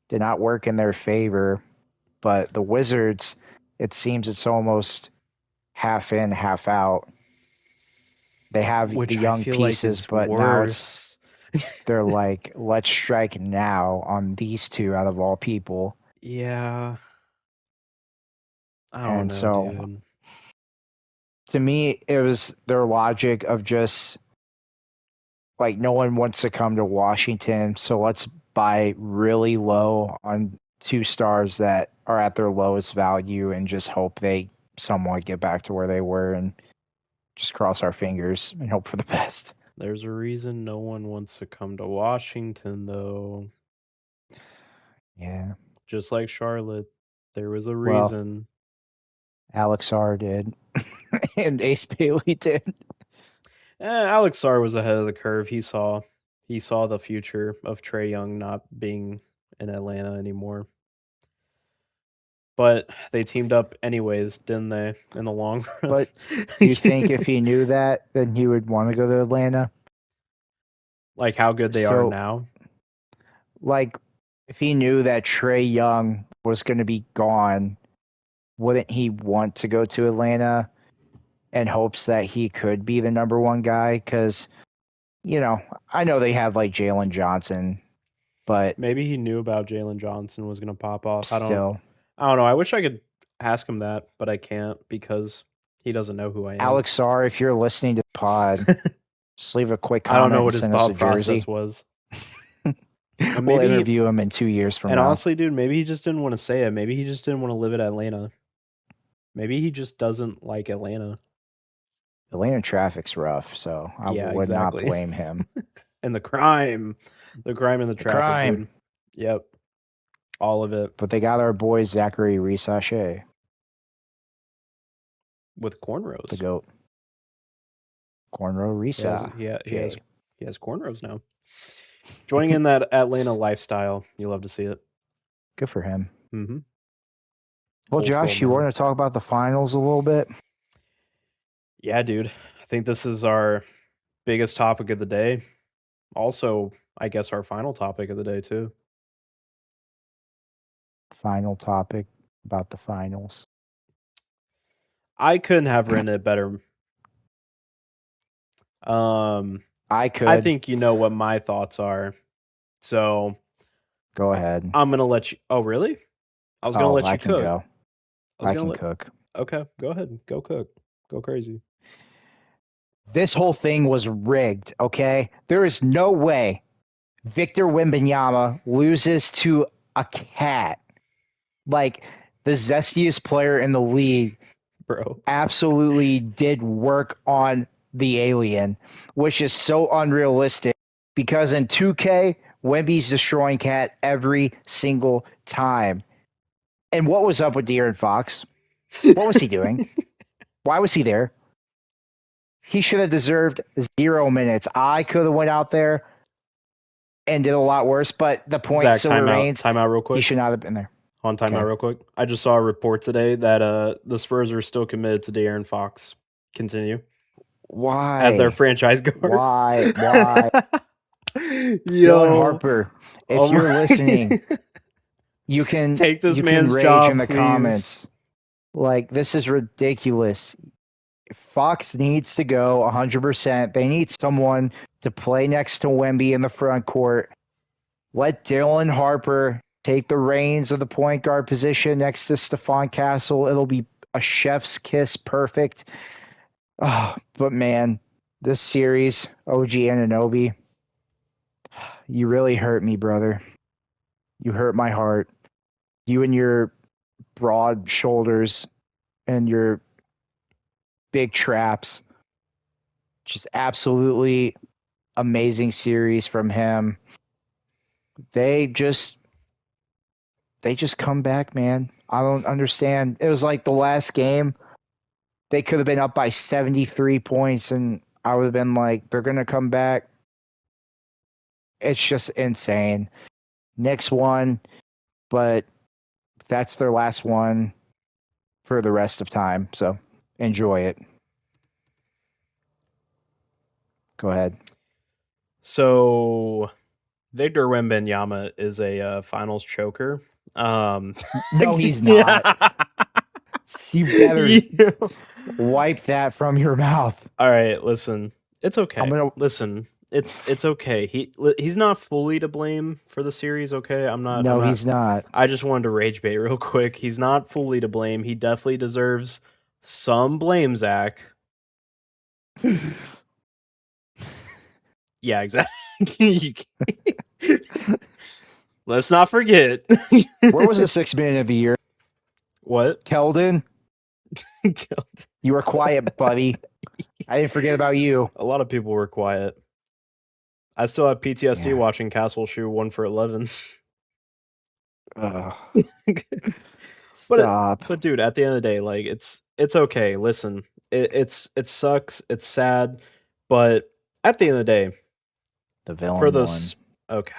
did not work in their favor. But the Wizards, it seems it's almost half in, half out. They have Which the I young feel like pieces, is but now it's worse. they're like, let's strike now on these two out of all people. Yeah. I don't And know, so dude. to me, it was their logic of just like no one wants to come to Washington, so let's buy really low on two stars that are at their lowest value and just hope they somewhat get back to where they were and just cross our fingers and hope for the best. There's a reason no one wants to come to Washington, though. Yeah. Just like Charlotte, there was a Well, reason. Alex R did and Ace Bailey did. Alex Sarr was ahead of the curve. He saw the future of Trae Young not being in Atlanta anymore. But they teamed up anyways, didn't they? In the long run. But do you think if he knew that, then he would want to go to Atlanta? Like how good they are So, now? like, if he knew that Trae Young was going to be gone, wouldn't he want to go to Atlanta in hopes that he could be the number one guy? Because, you know, I know they have like Jalen Johnson, but Maybe he knew about Jalen Johnson was gonna pop off. I don't still, know. I wish I could ask him that, but I can't because he doesn't know who I am. Alex R, if you're listening to the pod, just leave a quick I don't comment know and what his send us a thought jersey. process was. We'll maybe interview him in 2 years from And now. honestly, dude, maybe he just didn't want to say it. Maybe he just didn't want to live in Atlanta. Maybe he just doesn't like Atlanta. Atlanta traffic's rough, so I Yeah, would exactly. not blame him. And the crime and the traffic, crime. dude. Yep, all of it But they got our boy Zachary Risache, with cornrows. the goat. Cornrow Risa. He has cornrows now. Joining in that Atlanta lifestyle, you love to see it. Good for him. Mm-hmm. Well, Whole Josh, 12 you man. want to talk about the finals a little bit? Yeah, dude. I think this is our biggest topic of the day. Also, I guess our final topic of the day too. Final topic about the finals. I couldn't have written it better. I could. I think you know what my thoughts are. So Go ahead. I'm gonna let you. Oh, really? I was gonna let I you can cook. go. I was I gonna can let. cook. Okay, go ahead. Go cook. Go crazy. This whole thing was rigged, okay? There is no way Victor Wembanyama loses to a cat. Like, the zestiest player in the league Bro. absolutely did work on the alien, which is so unrealistic because in 2K, Wemby's destroying cat every single time. And what was up with De'Aaron Fox? What was he doing? Why was he there? He should have deserved 0 minutes. I could have went out there and did a lot worse, but the point Zach, still timeout. remains Timeout real he quick. should not have been there. On timeout Okay. real quick. I just saw a report today that the Spurs are still committed to De'Aaron Fox. Continue. Why? As their franchise guard. Why? Yo. Dylan Harper, if Oh you're my- listening, you can Take this you man's can rage job, in the please. comments. Like, this is ridiculous. Fox needs to go 100%. They need someone to play next to Wemby in the front court. Let Dylan Harper take the reins of the point guard position next to Stephon Castle. It'll be a chef's kiss, perfect. But man, this series, OG Anunoby, you really hurt me, brother. You hurt my heart. You and your broad shoulders and your big traps. Just absolutely amazing series from him. They just come back, man. I don't understand. It was like the last game. They could have been up by 73 points, and I would have been like, they're going to come back. It's just insane. Next one, but that's their last one for the rest of time. So enjoy it. Go ahead. So Victor Wembanyama is a finals choker. No, he's not. You better Yeah. wipe that from your mouth. All right, listen. It's okay. I'm gonna- Listen. It's okay. He's not fully to blame for the series, okay? No, he's not. I just wanted to rage bait real quick. He's not fully to blame. He definitely deserves some blame, Zach. Yeah, exactly. Let's not forget. Where was the 6th minute of the year? What? Keldon, you were quiet, buddy. I didn't forget about you. A lot of people were quiet. I still have PTSD Yeah. watching Castle shoot 1 for 11. Stop. But dude, at the end of the day, like it's okay. Listen, it sucks. It's sad, but at the end of the day, The villain for the won. okay,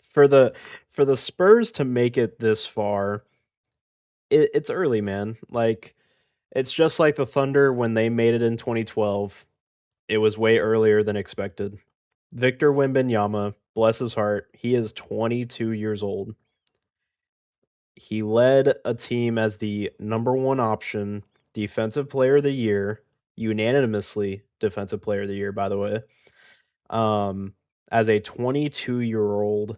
for the Spurs to make it this far, it's early, man. Like it's just like the Thunder when they made it in 2012. It was way earlier than expected. Victor Wembanyama, bless his heart, he is 22 years old. He led a team as the number 1 option, defensive player of the year, unanimously defensive player of the year, by the way. As a 22-year-old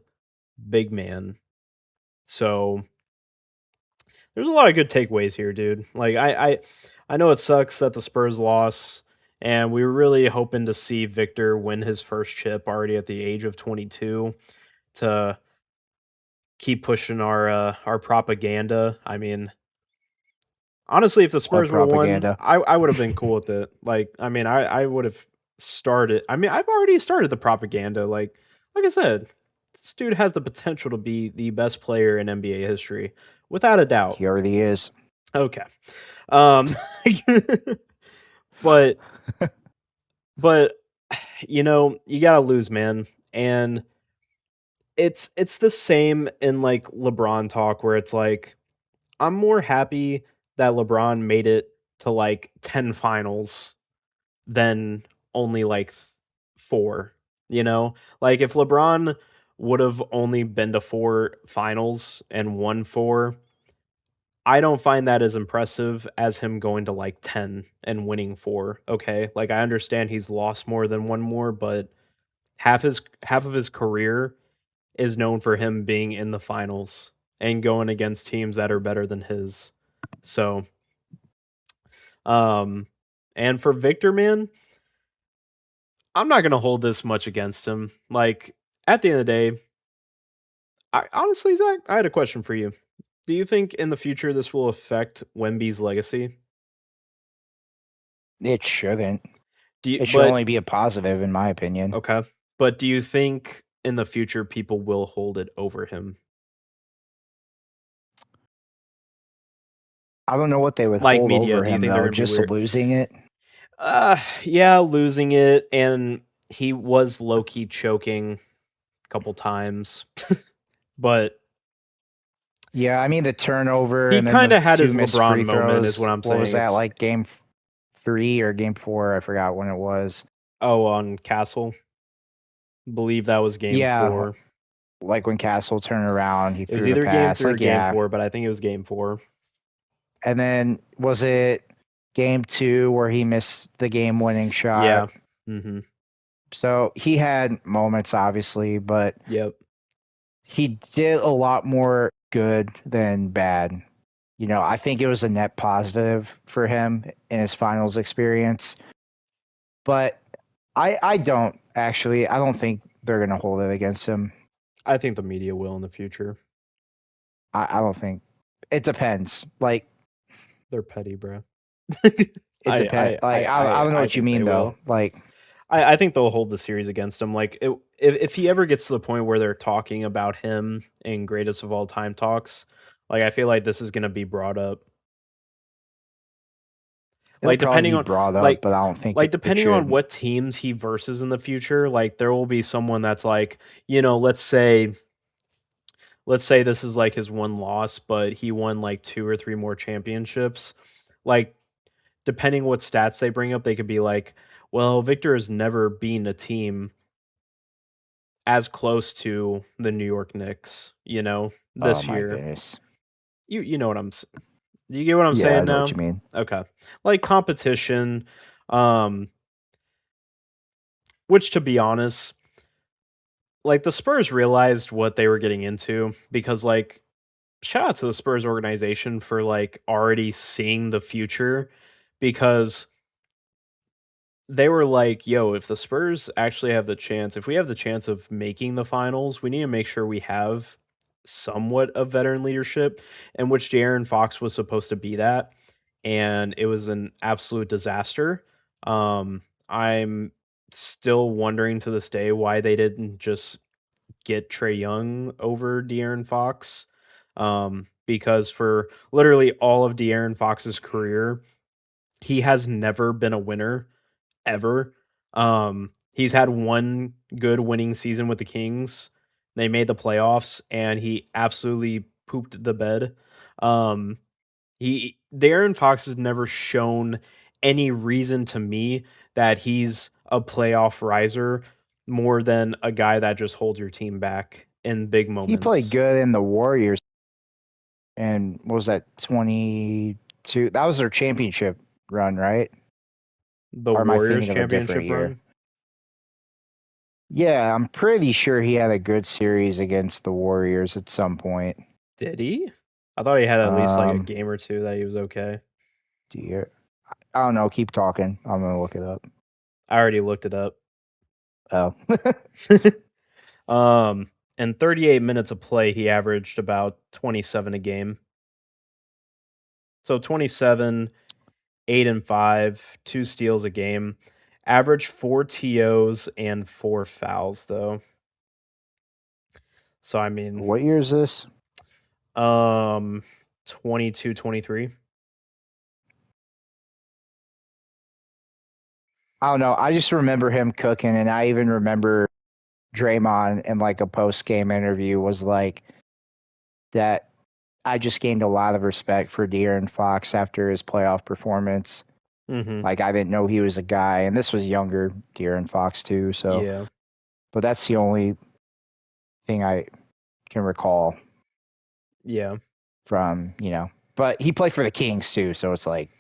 big man. So there's a lot of good takeaways here, dude. Like I know it sucks that the Spurs lost, and we were really hoping to see Victor win his first chip already at the age of 22 to keep pushing our propaganda. I mean, honestly, if the Spurs would have won, propaganda? I would have been cool with it. Like, I mean, I would have started. I mean, I've already started the propaganda. Like I said, this dude has the potential to be the best player in NBA history, without a doubt. He already is. Okay. But you know, you gotta lose, man. And it's the same in like LeBron talk where it's like I'm more happy that LeBron made it to like 10 finals than only like 4, you know? Like if LeBron would have only been to 4 finals and won 4, I don't find that as impressive as him going to like 10 and winning 4, okay? Like I understand he's lost more than one more, but half of his career is known for him being in the finals and going against teams that are better than his. So, um and for Victor, man, I'm not going to hold this much against him. Like at the end of the day, I honestly, Zach, I had a question for you. Do you think in the future this will affect Wemby's legacy? It shouldn't. Do you It should but only be a positive, in my opinion. Okay. But do you think in the future people will hold it over him? I don't know what they would Like hold media, over do you him think they're though. going to be Just weird? losing it. Yeah, losing it, and he was low key choking a couple times, but Yeah, I mean the turnover he and then kind the of had two his missed LeBron free moment, is throws. what I'm What was saying. that It's like? Game 3 or game 4? I forgot when it was. on Castle. Believe that was game Yeah, 4. like when Castle turned around, he It was threw the either game pass. 3 or Like game yeah, 4, but I think it was game 4. and then was it game 2 where he missed the game-winning shot? Yeah. Mhm. So he had moments, obviously, but Yep. he did a lot more good than bad. I think it was a net positive for him in his finals experience. But I don't actually. I don't think they're gonna hold it against him. I think the media will in the future. I don't think it depends. Like They're petty, bro. it depends. Like I don't know I what you think they mean though. will. Like I think they'll hold the series against him. Like if he ever gets to the point where they're talking about him in greatest of all time talks, like I feel like this is gonna be brought up. it'll Like probably depending be on brought up, like but I don't think like it depending on should. what teams he versus in the future, like there will be someone that's like, let's say this is like his one loss, but he won like 2 or 3 more championships. Like depending what stats they bring up, they could be like, well, Victor has never been a team as close to the New York Knicks, Oh this my year. goodness. You know what you get what I'm Yeah, I saying know what now? you mean. Okay. Like competition, um, which to be honest, like the Spurs realized what they were getting into because like shout out to the Spurs organization for like already seeing the future because they were like, yo, if the Spurs actually have the chance, if we have the chance of making the finals, we need to make sure we have somewhat of veteran leadership, in which De'Aaron Fox was supposed to be that. And it was an absolute disaster. I'm still wondering to this day why they didn't just get Trey Young over De'Aaron Fox. Because for literally all of De'Aaron Fox's career, he has never been a winner ever. He's had one good winning season with the Kings. They made the playoffs and he absolutely pooped the bed. Um, Darren Fox has never shown any reason to me that he's a playoff riser more than a guy that just holds your team back in big He played moments. good in the Warriors, and what was that 22? That was their championship run, right? The Or am I Warriors thinking of a different championship year? run? Yeah, I'm pretty sure he had a good series against the Warriors at some point. Did he? I thought he had at least like a Um, game or two that he was okay. dear, I don't know. Keep talking. I'm gonna look it up. I already looked it up. Oh, In 38 minutes of play, he averaged about 27 a game. So 27, 8 and 5, 2 steals a game. Average 4 TOs and 4 fouls though. So I mean, what year is this? um 22, 23. I don't know. I just remember him cooking, and I even remember Draymond in like a post game interview was like that I just gained a lot of respect for De'Aaron Fox after his playoff performance. Mm-hmm. Like I didn't know he was a guy, and this was younger De'Aaron Fox too. So, Yeah. but that's the only thing I can recall Yeah. from But he played for the Kings too, so it's like,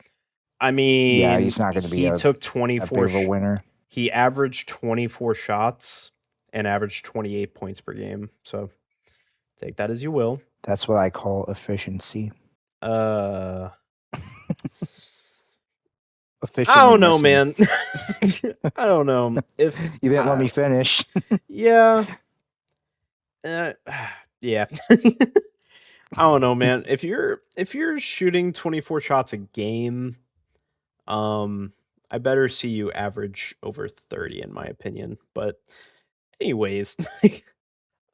I yeah, mean, he's not going to be he took a 24 big of a winner. he averaged 24 shots and averaged 28 points per game. So take that as you will. That's what I call efficiency. Uh Efficient. I don't know, missing. man. I don't know. If You didn't let me finish. Yeah. Yeah. I don't know, man. If you're shooting 24 shots a game, I better see you average over 30 in my opinion. But anyways,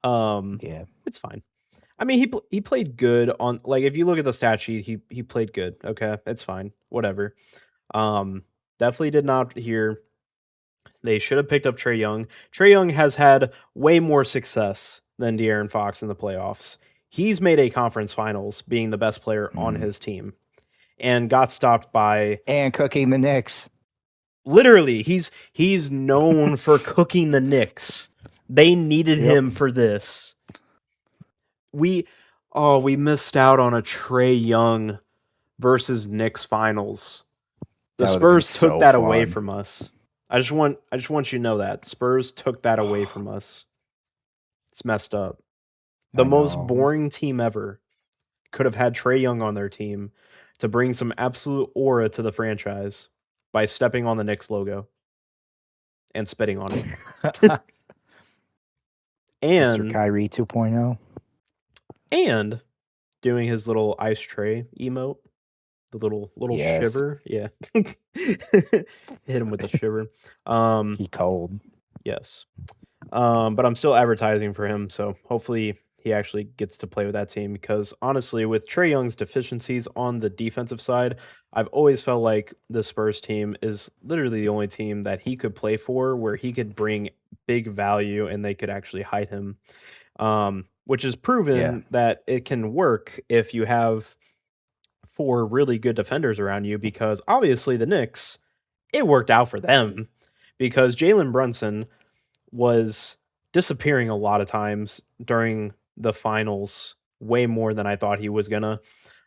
Yeah. it's fine. I mean, he played good on, like, if you look at the stat sheet, he played good. Okay, it's fine. Whatever. Definitely did not hear. They should have picked up Trae Young. Trae Young has had way more success than De'Aaron Fox in the playoffs. He's made a conference finals being the best player on his team and got stopped by And cooking the Knicks. literally he's known for cooking the Knicks. They needed him for this. We missed out on a Trae Young versus Knicks finals. The Spurs took that away from us. I just want you to know that Spurs took that away from us. It's messed up. The most boring team ever could have had Trae Young on their team to bring some absolute aura to the franchise by stepping on the Knicks logo and spitting on it. Mr. And Kyrie 2.0. and doing his little ice tray emote, the little shiver. Yeah. Hit him with the shiver. He cold. Yes. But I'm still advertising for him, so hopefully he actually gets to play with that team, because honestly, with Trae Young's deficiencies on the defensive side, I've always felt like the Spurs team is literally the only team that he could play for where he could bring big value and they could actually hide him. Which is proven that it can work if you have 4 really good defenders around you, because obviously the Knicks, it worked out for them because Jalen Brunson was disappearing a lot of times during the finals, way more than I thought he was gonna.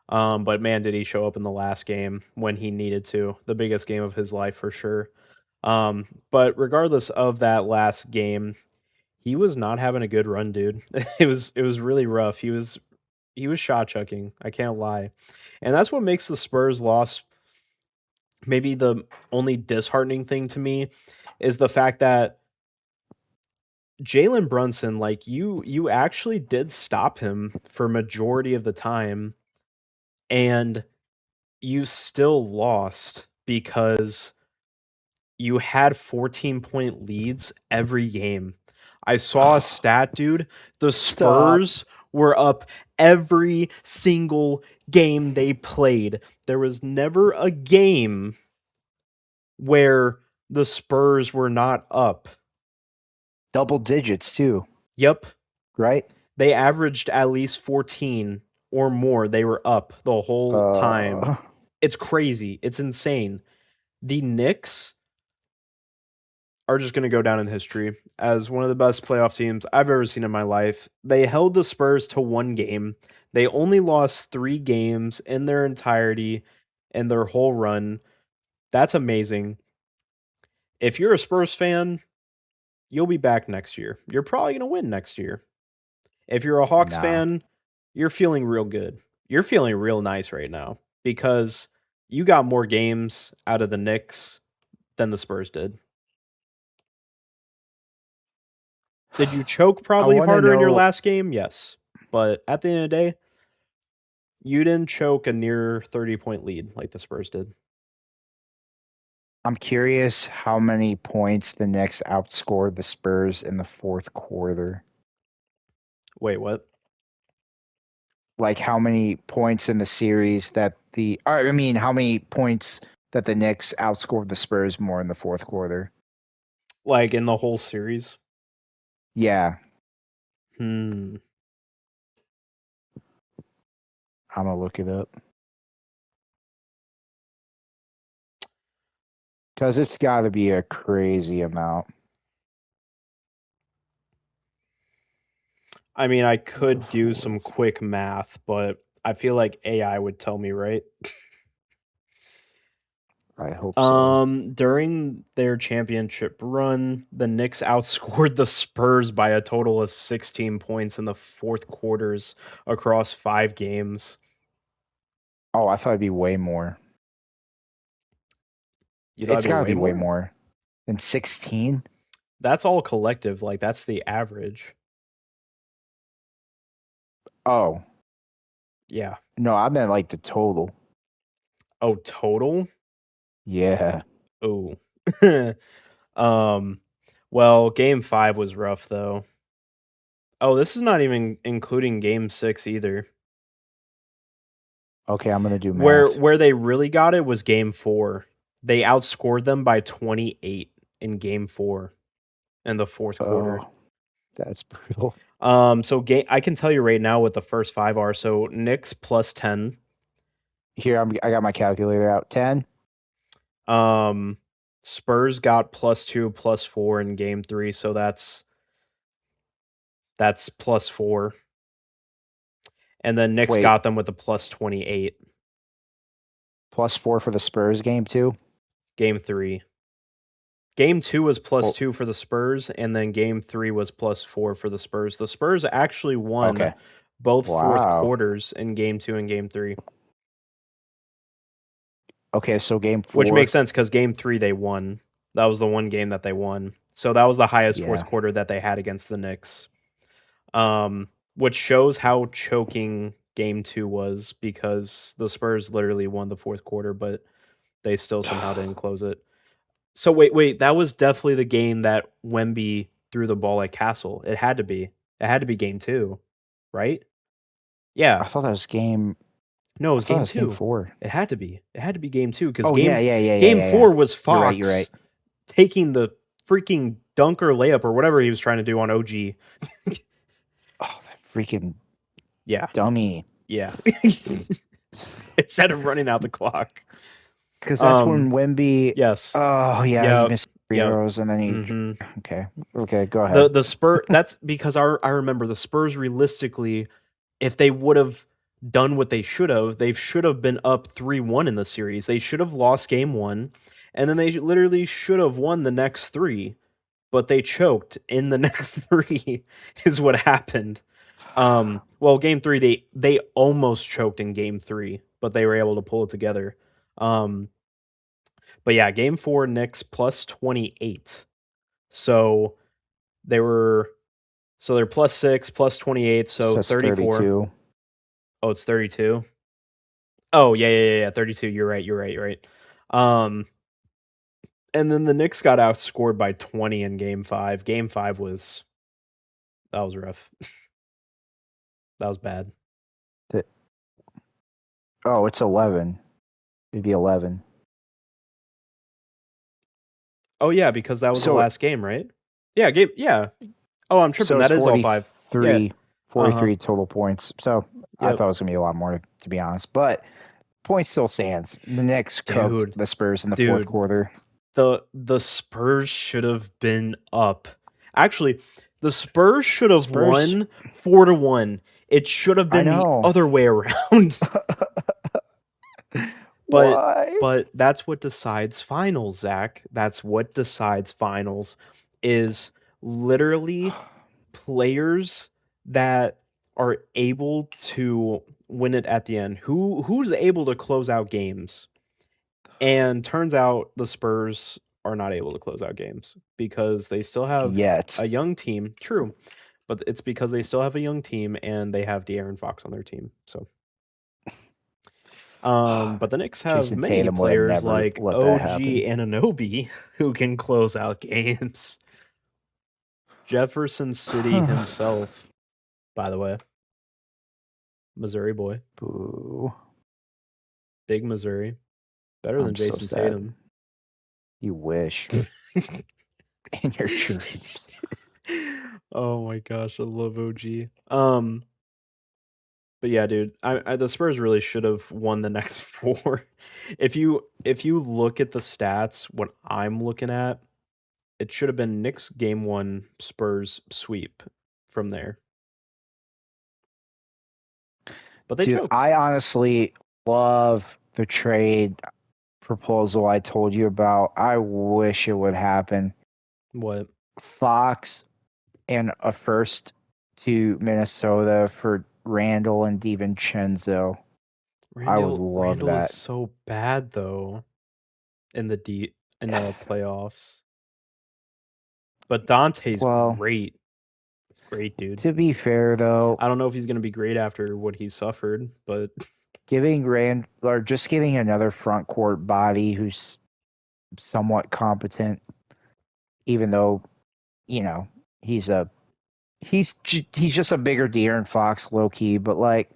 But man, did he show up in the last game when he needed to. The biggest game of his life for sure. But regardless of that last game, he was not having a good run, dude. It was really rough. He was shot chucking. I can't lie. And that's what makes the Spurs loss maybe the only disheartening thing to me, is the fact that Jalen Brunson, like, you actually did stop him for majority of the time, and you still lost because you had 14-point leads every game. I saw a stat, dude. The Spurs were up every single game they played. There was never a game where the Spurs were not up. Double digits too. Yep. Right? They averaged at least 14 or more. They were up the whole time. It's crazy. It's insane. The Knicks are just going to go down in history as one of the best playoff teams I've ever seen in my life. They held the Spurs to 1 game. They only lost 3 games in their entirety in their whole run. That's amazing. If you're a Spurs fan, you'll be back next year. You're probably going to win next year. If you're a Hawks fan, you're feeling real good. You're feeling real nice right now because you got more games out of the Knicks than the Spurs did. Did you choke probably harder in your last game? Yes. But at the end of the day, you didn't choke a near 30-point lead like the Spurs did. I'm curious how many points the Knicks outscored the Spurs in the fourth quarter. Wait, what? Like how many points in the series that how many points that the Knicks outscored the Spurs more in the fourth quarter? Like in the whole series? Yeah, Hmm. I'm gonna look it up because it's got to be a crazy amount. I mean, I could The do some fourth. quick math, but I feel like AI would tell me, right? I hope so. During their championship run, the Knicks outscored the Spurs by a total of 16 points in the fourth quarters across 5 games. Oh, I thought it'd be way more. You thought it'd It's be got to way be way more? more than 16. That's all collective. Like, that's the average. Oh, Yeah. no, I meant like the total. Oh, total? Yeah. Oh. um, well, game 5 was rough, though. Oh, this is not even including game 6 either. Okay, I'm gonna do Where math. where they really got it was game 4. They outscored them by 28 in game 4 in the fourth quarter. Oh, that's brutal. So I can tell you right now what the first 5 are. So Knicks plus 10. Here, I got my calculator out. 10. Um Spurs got plus 2, plus 4 in game 3, so that's plus 4. And then Knicks Wait, got them with a plus 28 +4 for the Spurs game too. game 3. Game 2 was plus Well, 2 for the Spurs, and then game 3 was plus 4 for the Spurs. The Spurs actually won okay. both fourth Wow. quarters in game 2 and game 3, Okay, so game which makes 4. sense because game 3 they won. That was the one game that they won. So that was the highest fourth Yeah. quarter that they had against the Knicks. Which shows how choking game 2 was because the Spurs literally won the fourth quarter, but they still somehow didn't close it. So wait, that was definitely the game that Wemby threw the ball at Castle. It had to be. It had to be game 2, right? I Yeah. thought that was game. No, it I was thought that game was game 2. 4. It had to be. It had to be game 2 because Oh yeah, game yeah. 4 was You're right. You're Fox right. taking the freaking dunker layup or whatever he was trying to do on OG. Oh, that freaking Yeah. dummy. Yeah. Instead of running out the clock. Because that's when Um Wemby. yes. Oh yeah, he Yep. missed free Yep. arrows and then he. hmm Okay. Okay. Go The ahead. the Spur that's because I remember the Spurs realistically, if they would have done what they should have been up 3-1 in the series. They should have lost game 1 and then they literally should have won the next 3, but they choked in the next 3 is what happened. Well, game 3 they almost choked in game 3, but they were able to pull it together. Um but yeah, game 4 Knicks plus 28. So they were they're plus 6, plus 28, so So it's 34. 32. Oh, it's 32. Oh, yeah, 32. You're right. Um, and then the Knicks got outscored by 20 in game 5. Game 5 that was rough. That was bad. Oh, it's 11. It'd be 11. Oh yeah, because that was the So last game, right? Yeah. Oh, I'm tripping. so it's That is all 5. Yeah. 43, Uh-huh. 43 total points. So I Yep. thought it was gonna be a lot more, to be honest. But point still stands. The Knicks cooked Dude, the Spurs in the fourth dude. quarter. The Spurs should have been up. Actually, the Spurs should have Spurs. won 4-1. It should have I been the know. other way around. but Why? but that's what decides finals, Zach. That's what decides finals is literally players that are able to win it at the end. Who's able to close out games? And turns out the Spurs are not able to close out games because they still have Yet. a young team. True. But it's because they still have a young team and they have De'Aaron Fox on their team. So but the Knicks have Jason many Tatum would have players never like let that OG happen. Anunoby who can close out games. Jefferson City himself, by the way. Missouri boy. Boo. Big Missouri. Better than I'm so Jason sad. Tatum. You wish. In your dreams. Oh my gosh, I love OG. But yeah, dude, the Spurs really should have won the next four. If you look at the stats, what I'm looking at, it should have been Knicks game one, Spurs sweep from there. But they Dude, choked. I honestly love the trade proposal I told you about. I wish it would happen. What? Fox and a first to Minnesota for Randall and DiVincenzo. I would love Randall is that. so bad though in the playoffs. But Dante's Well, great. It's great, dude. to be fair though, I don't know if he's gonna be great after what he suffered, but giving Rand or just giving another front court body who's somewhat competent, even though, you know, he's a he's just a bigger De'Aaron Fox low key, but like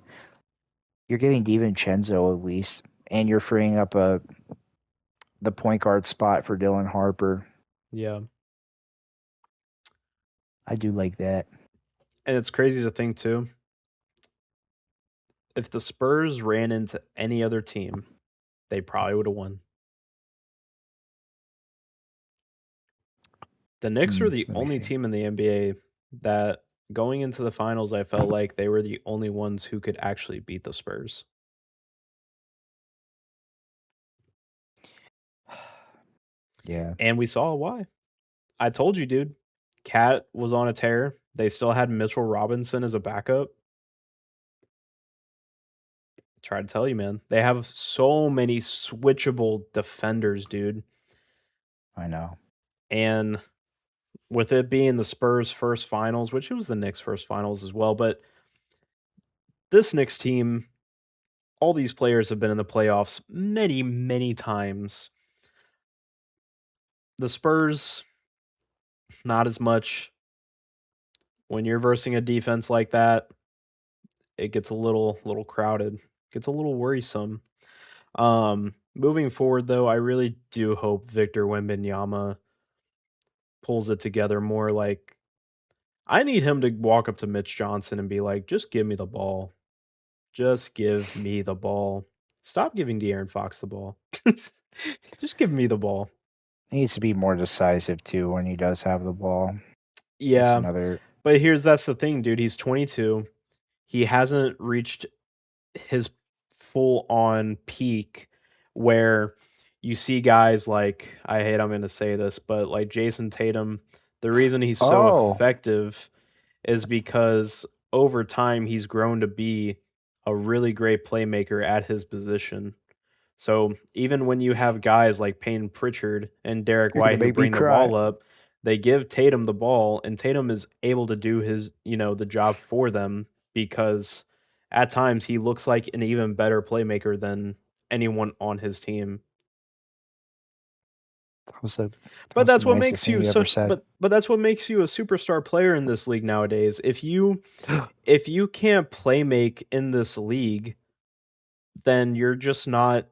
you're getting DiVincenzo at least, and you're freeing up the point guard spot for Dylan Harper. yeah. I do like that. And it's crazy to think too. If the Spurs ran into any other team, they probably would have won. The Knicks were the Let me only see. team in the NBA that going into the finals, I felt like they were the only ones who could actually beat the Spurs. Yeah. And we saw why. I told you, dude. Cat was on a tear. They still had Mitchell Robinson as a backup. Try to tell you, man. They have so many switchable defenders, dude. I know. And with it being the Spurs' first finals, which it was the Knicks' first finals as well, but this Knicks team, all these players have been in the playoffs many, many times. The Spurs, not as much. When you're versing a defense like that, it gets a little crowded, gets a little worrisome. Moving forward though, I really do hope Victor Wembanyama pulls it together more. Like I need him to walk up to Mitch Johnson and be like, "Just give me the ball. Just give me the ball. Stop giving De'Aaron Fox the ball. Just give me the ball." He needs to be more decisive too when he does have the ball. That's Yeah, another. but that's the thing, dude. He's 22. He hasn't reached his full on peak where you see guys like I hate I'm going to say this, but like Jason Tatum, the reason he's so Oh, effective is because over time he's grown to be a really great playmaker at his position. So even when you have guys like Payne Pritchard and Derek you're gonna White who make me bring the cry. ball up, they give Tatum the ball, and Tatum is able to do his, the job for them because at times he looks like an even better playmaker than anyone on his team. That was the But that's what nicest makes thing you you ever such said. but that's what makes you a superstar player in this league nowadays. If you can't play make in this league, then you're not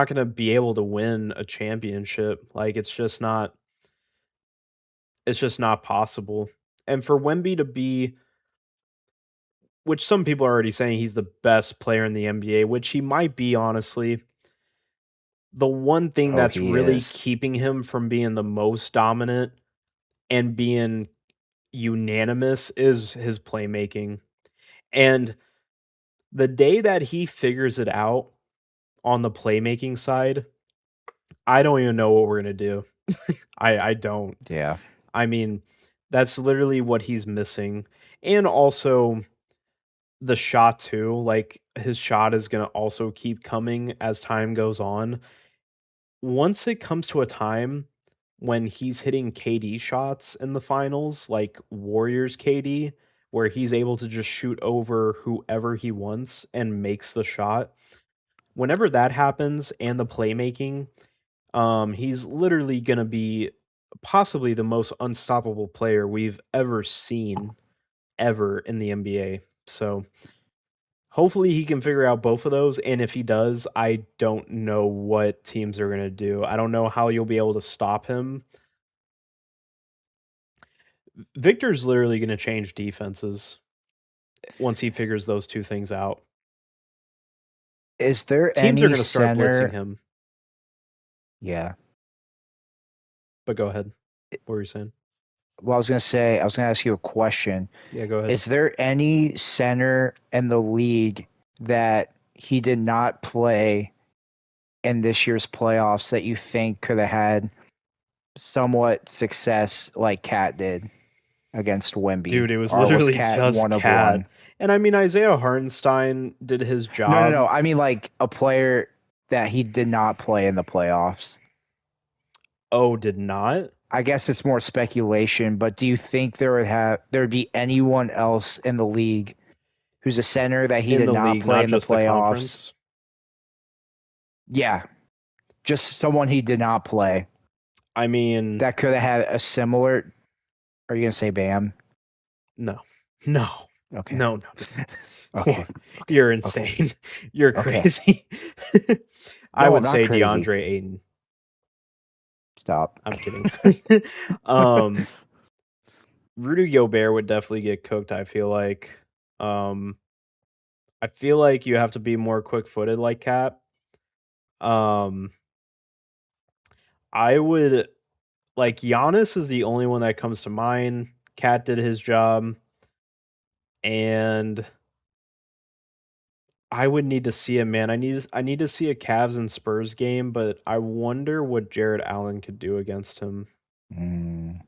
going to be able to win a championship. Like it's just not possible. And for Wemby to be, which some people are already saying he's the best player in the NBA, which he might be honestly. The one thing Oh, that's he really is. keeping him from being the most dominant and being unanimous is his playmaking. And the day that he figures it out on the playmaking side, I don't even know what we're gonna do. I don't. Yeah. I mean, that's literally what he's missing. And also the shot too. Like his shot is gonna also keep coming as time goes on. Once it comes to a time when he's hitting KD shots in the finals, like Warriors KD, where he's able to just shoot over whoever he wants and makes the shot. Whenever that happens and the playmaking, he's literally gonna be possibly the most unstoppable player we've ever seen ever in the NBA. So hopefully he can figure out both of those. And if he does, I don't know what teams are gonna do. I don't know how you'll be able to stop him Victor's literally going to change defenses once he figures those two things out. Is there Teams are any going to start blitzing center? him. Yeah. But go ahead. What were you saying? Well, I was gonna ask you a question. Yeah, go ahead. Is there any center in the league that he did not play in this year's playoffs that you think could have had somewhat success like Cat did against Wemby? Dude, it was Or literally Cat just one of Cat. one? And I mean, Isaiah Hartenstein did his job. No. I mean, like a player that he did not play in the playoffs. Oh, did not? I guess it's more speculation, but do you think there'd be anyone else in the league who's a center that he In did the not league, play not in the just the playoffs? conference. Yeah, just someone he did not play I mean, that could have had a similar. Are you gonna say Bam? no. Okay. No. Okay. You're insane. You're Okay. crazy. I No, would I'm not say crazy. DeAndre Ayton. Stop. I'm kidding. Rudy Gobert would definitely get cooked, I feel like. I feel like you have to be more quick-footed like Cap. I would like Giannis is the only one that comes to mind. Cat did his job, and I would need to see it, man. I need to see a Cavs and Spurs game, but I wonder what Jared Allen could do against him. Mm,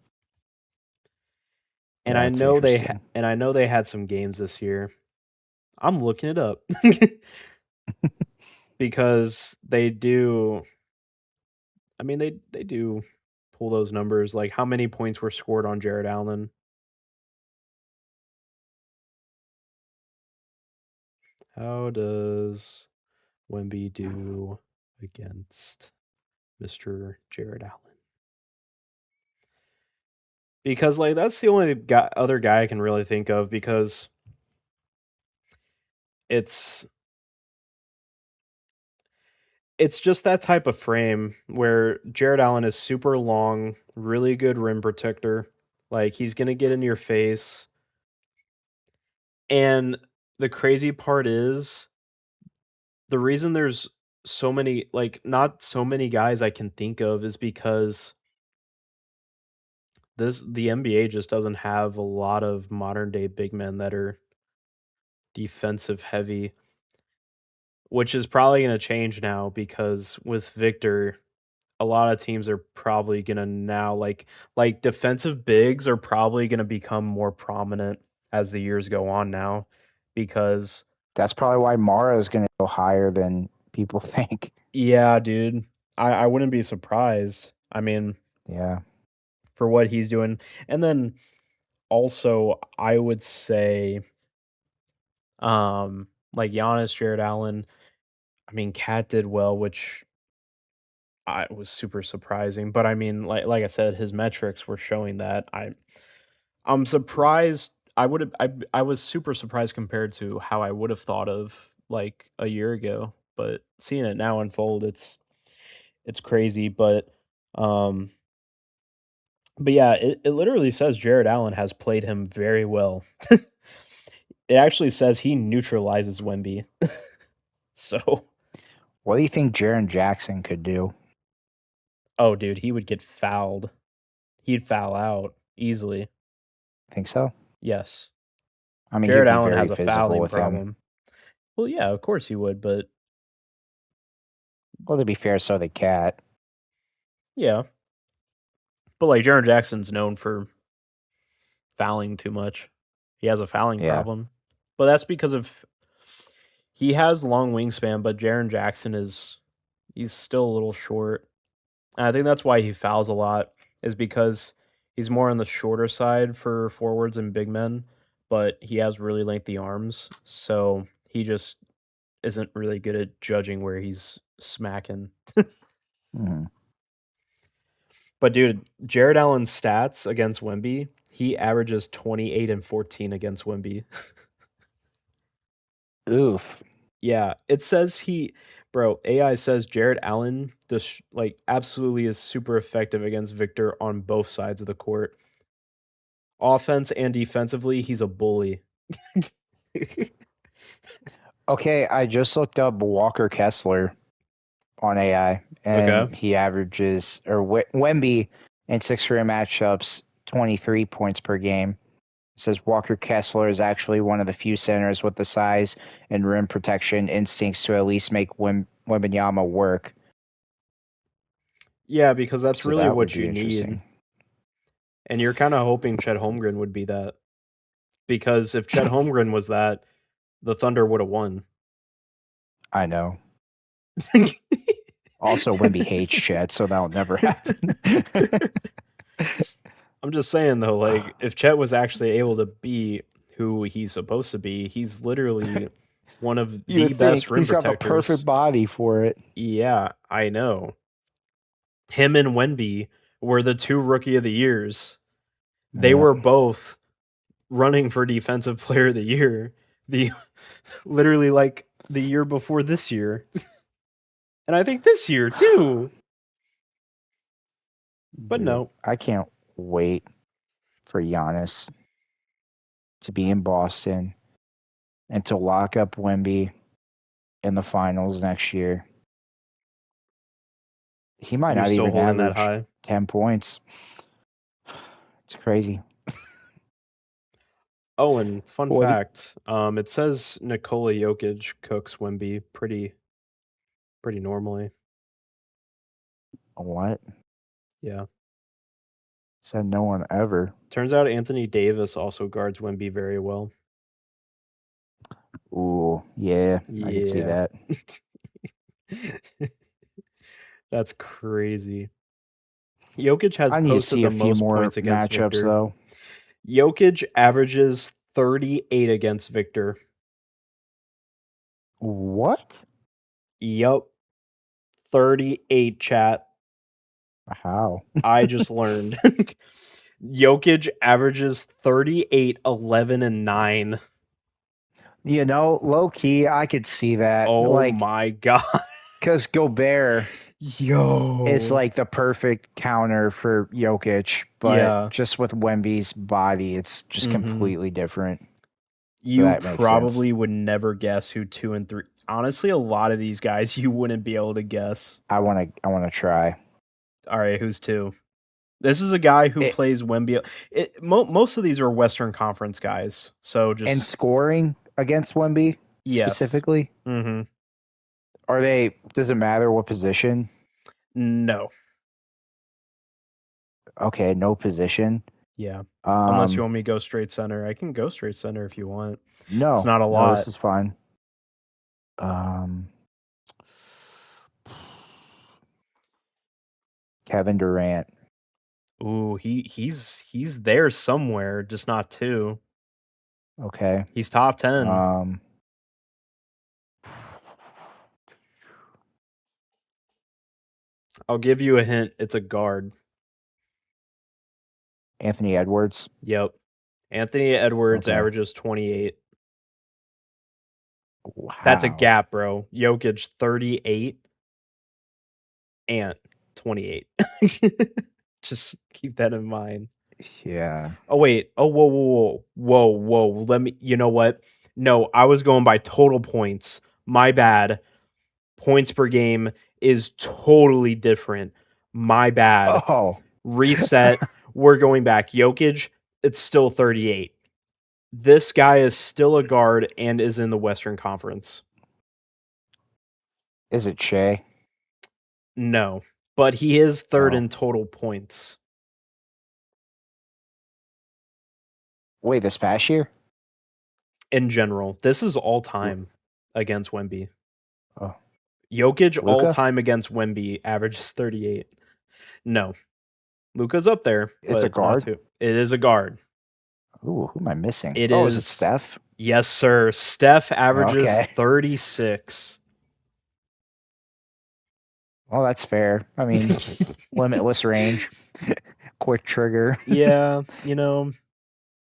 And that's interesting. I know they had some games this year. I'm looking it up because they do. I mean, they do pull those numbers. Like, how many points were scored on Jared Allen? How does Wemby do against Mr. Jared Allen? Because like that's the only other guy I can really think of, because it's just that type of frame where Jared Allen is super long, really good rim protector. Like, he's going to get in your face. And the crazy part is, the reason there's so many, like, not so many guys I can think of is because the NBA just doesn't have a lot of modern day big men that are defensive heavy, which is probably going to change now, because with Victor, a lot of teams are probably going to now like defensive bigs are probably going to become more prominent as the years go on now, because That's probably why Mara is gonna go higher than people think. yeah, dude, I wouldn't be surprised. I mean, Yeah. for what he's doing. And then also I would say like Giannis, Jared Allen, I mean, Cat did well, which I was super surprising. But I mean, like I said, his metrics were showing that. I'm surprised. I was super surprised compared to how I would have thought of like a year ago. But seeing it now unfold, it's crazy. Um but yeah, it literally says Jared Allen has played him very well. It actually says he neutralizes Wemby. So, What do you think Jaren Jackson could do? oh dude, he would get fouled. He'd foul out easily. Think so? Yes. I mean, he'd Jared be Allen very has a physical fouling with him. problem. Well, yeah, of course he would, but Well, to be fair, so did Cat. yeah. But like Jared Jackson's known for fouling too much. He has a fouling Yeah. problem. But that's because of he has long wingspan, but Jaren Jackson he's still a little short. And I think that's why he fouls a lot, is because he's more on the shorter side for forwards and big men, but he has really lengthy arms. So he just isn't really good at judging where he's smacking. Mhm. But dude, Jared Allen's stats against Wemby, he averages 28 and 14 against Wemby. Oof. Yeah, it says AI says Jared Allen just like absolutely is super effective against Victor on both sides of the court. offense and defensively, he's a bully. Okay, I just looked up Walker Kessler on AI, and Okay. he averages, or Wemby in 6 career matchups, 23 points per game. It says Walker Kessler is actually one of the few centers with the size and rim protection instincts to at least make Wembanyama work. Yeah, because that's So really that would what be you need. interesting. And you're kind of hoping Chet Holmgren would be that. Because if Chet Holmgren was that, the Thunder would have won. I know. Also, Wemby hates Chet, so that'll never happen. I'm just saying though, like if Chet was actually able to be who he's supposed to be, he's literally one of You the would best think rim he's got the protectors. perfect body for it. Yeah, I know. Him and Wemby were the 2 rookie of the years. They Yeah. were both running for defensive player of the year. The literally like the year before this year. And I think this year too. But Dude, no. I can't wait for Giannis to be in Boston and to lock up Wemby in the finals next year. He might You're not still even holding that average high. 10 points. It's crazy. Oh, and fun What? fact, it says Nikola Jokic cooks Wemby pretty normally. What? Yeah. Said no one ever. Turns out Anthony Davis also guards Wemby very well. Ooh, yeah, I can see Yeah. that. That's crazy. Jokic has I need to posted see the a few most more points against matchups, Victor. though. Jokic averages 38 against Victor. What? Yup. 38, chat. How? I just learned. Jokic averages 38, 11, and 9. You know, low key, I could see that. Oh Like, my god. because Gobert Yo. is like the perfect counter for Jokic, but Yeah. just with Wemby's body, it's just Mhm. completely different. You that makes probably would never guess who 2 and 3. Honestly, a lot of these guys you wouldn't be able to guess. I wanna try. All right, who's 2? This is a guy who It- plays Wemby. Most of these are Western Conference guys. So just And scoring against Wemby yes. specifically, Mm-hmm. are they? Does it matter what position? No. Okay, no position. Yeah. Unless you want me to go straight center. I can go straight center if you want. No, It's not a no, lot. this is fine. Kevin Durant. Ooh, he's there somewhere, just not 2. Okay. He's top 10. I'll give you a hint. It's a guard. Anthony Edwards. Yep. Anthony Edwards Okay. averages 28. Wow. That's a gap, bro. Jokic 38. Ant 28. Just keep that in mind. Yeah. Oh wait. Oh whoa. Let me. You know what? No, I was going by total points. My bad. Points per game is totally different. My bad. Oh. Reset. We're going back. Jokic, it's still 38. This guy is still a guard and is in the Western Conference. Is it Shea? No, but he is third Oh. in total points. Wait, this past year? In general, this is all time against Wemby. Oh. Jokic Luka? all time against Wemby averages 38. No. Luka's up there. It's a but not guard? too. It is a guard. Ooh, who am I missing? It is it is- Steph? Yes, sir. Steph averages Okay. 36. Well, that's fair. I mean, limitless range, quick trigger. Yeah,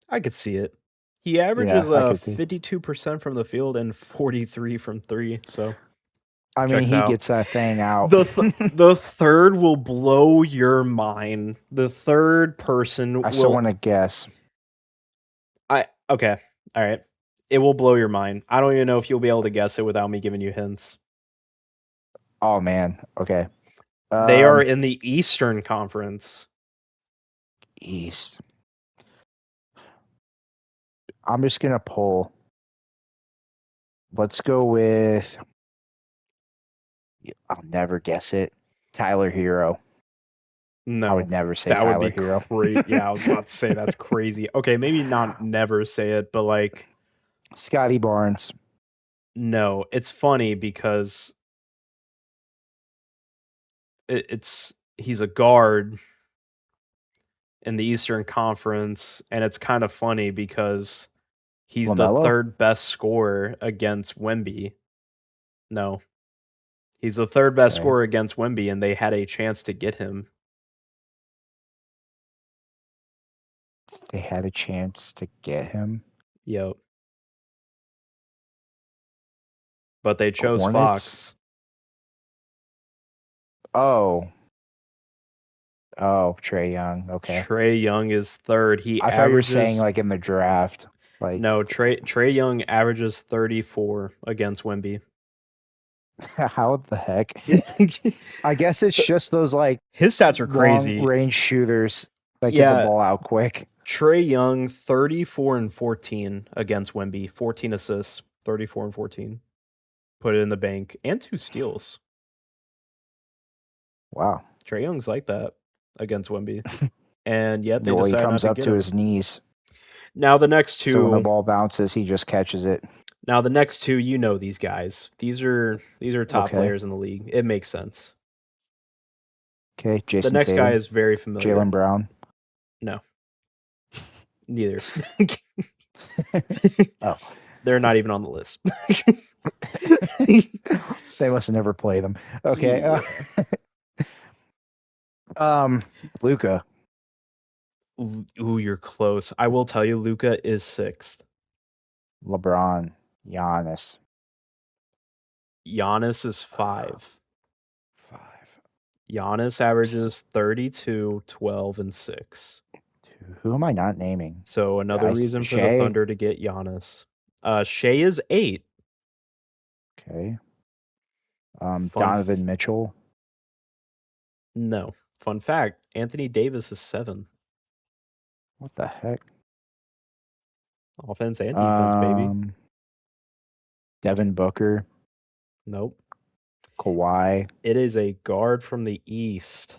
I could see it. He averages I could see. 52% from the field and 43 from 3. So I mean, checks he out. gets that thing out. The third will blow your mind. The third person I still will want to guess. Okay. All right. It will blow your mind. I don't even know if you'll be able to guess it without me giving you hints. Oh man. Okay. They are in the Eastern Conference. East. I'm just gonna pull. Let's go with. I'll never guess it. Tyler Hero. I No, would never say that would Tyler be Hero. great. Yeah, I was about to say that's crazy. Okay, maybe not never say it, but like, Scotty Barnes. no. It's funny because he's a guard in the Eastern Conference, and it's kind of funny because he's the LaMelo? third best scorer against Wemby. No, he's the third best Okay. scorer against Wemby, and they had a chance to get him. They had a chance to get him. Yep. But they chose Hornets? Fox. Oh. Oh, Trey Young. Okay. Trae Young is third. He I thought you were saying averages like in the draft. Like no, Trae Young averages 34 against Wemby. how the heck? I guess it's just those like His stats are long crazy. range shooters that get the Yeah, ball out quick. Trae Young 34 and 14 against Wemby. 14 assists, 34 and 14. Put it in the bank and 2 steals. Wow. Trae Young's like that against Wemby. And yet they Well, he decided not comes to up get to him. his knees. Now the next So when the two ball bounces, he just catches it. Now the next two, you know these guys. These are top Okay. players in the league. It makes sense. Okay, The Jason next Tatum, guy is very familiar. Jaylen Brown. No. Neither. Oh. They're not even on the list. They must have never played them. Okay. Luca. Ooh, you're close. I will tell you, Luca is 6th. LeBron. Giannis. Giannis is 5. 5. Giannis averages 32, 12, and 6. Who am I not naming? So another reason for the Shea? Thunder to get Giannis. Shea is 8. Okay. Fun Donovan Mitchell. No. Fun fact, Anthony Davis is 7. What the heck? Offense and defense, baby. Devin Booker. Nope. Kawhi. It is a guard from the East.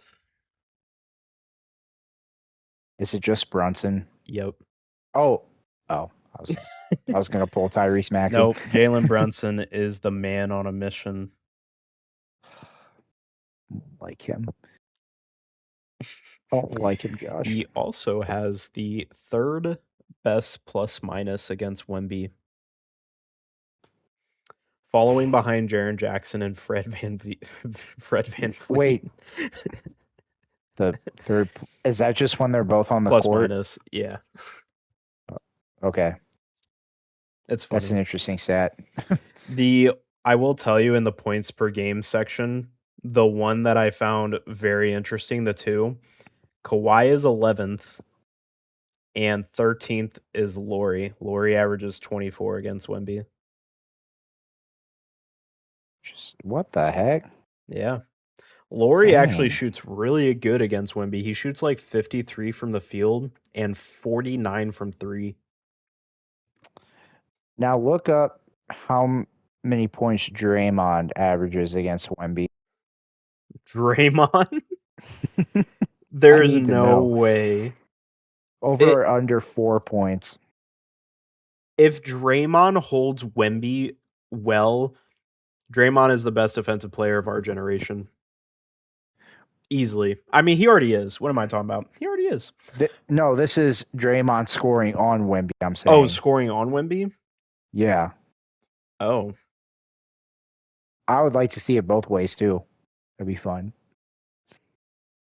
Is it just Brunson? Yep. Oh. I was gonna pull Tyrese Maxey. Nope. Jalen Brunson is the man on a mission. Like him. Don't like him, Josh. He also has the 3rd best plus minus against Wemby. Following behind Jaren Jackson and Fred VanVleet. Wait. The third is that just when they're both on the plus court? minus, yeah. Okay. It's funny. That's an interesting stat. I will tell you in the points per game section, the one that I found very interesting, the two, Kawhi is 11th and 13th is Laurie. Laurie averages 24 against Wemby. What the heck? Yeah. Laurie actually Dang. shoots really good against Wemby. He shoots like 53 from the field and 49 from 3. Now look up how many points Draymond averages against Wemby. Draymond? There's need to no know. way. Over or under 4 points. If Draymond holds Wemby well, Draymond is the best defensive player of our generation. Easily. I mean, he already is. What am I talking about? He already is. No, this is Draymond scoring on Wemby, I'm saying. Oh, scoring on Wemby? Yeah. Oh. I would like to see it both ways, too. It'd be fun.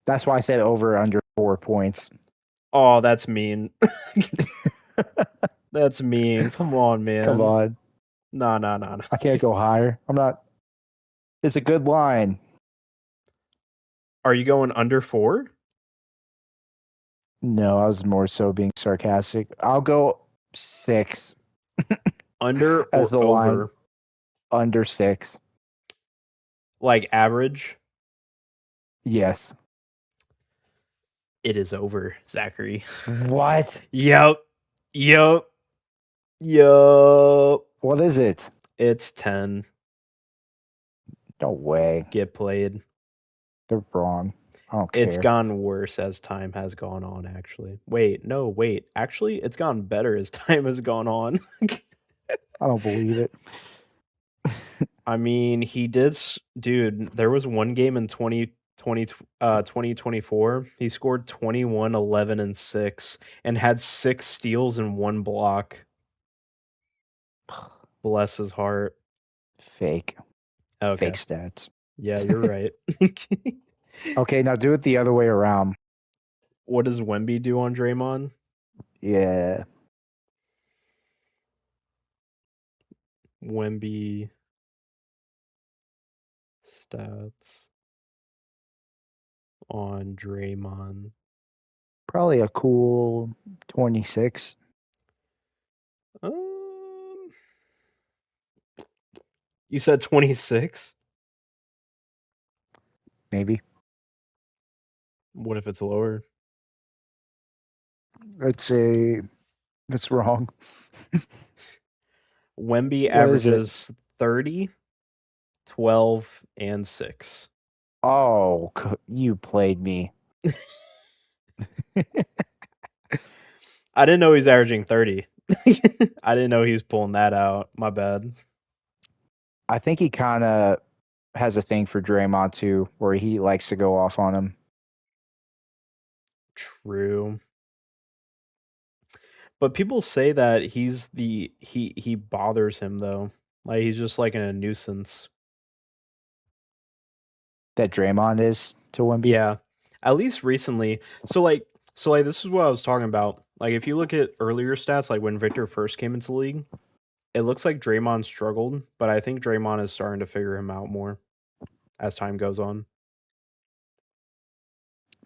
That's why I said over or under 4 points. Oh, that's mean. That's mean. Come on, man. Come on. No. I can't go higher. I'm not. It's a good line. Are you going under 4? No, I was more so being sarcastic. I'll go 6 Under as or the line. over? Under 6. Like average? Yes. It is over, Zachary. What? Yep. Yep. Yup. What is it? It's 10. No way. Get played. They're wrong. I don't care. It's gone worse as time has gone on, actually. Wait. Actually, it's gone better as time has gone on. I don't believe it. I mean, he did. Dude, there was one game in 2024. He scored 21, 11, and 6 and had 6 steals and 1 block. Bless his heart. Fake. Okay. Fake stats. Yeah, you're right. Okay, now do it the other way around. What does Wemby do on Draymond? Yeah. Wemby stats on Draymond. Probably a cool 26. You said 26? Maybe. What if it's lower? I'd say that's wrong. Wemby What is it? averages 30, 12, and 6. Oh, you played me. I didn't know he's averaging 30. I didn't know he was pulling that out. My bad. I think he kind of has a thing for Draymond too, where he likes to go off on him. True. But people say that he bothers him though. Like he's just like a nuisance. That Draymond is to Wemby. Yeah. At least recently. So this is what I was talking about. Like if you look at earlier stats, like when Victor first came into the league, it looks like Draymond struggled, but I think Draymond is starting to figure him out more as time goes on.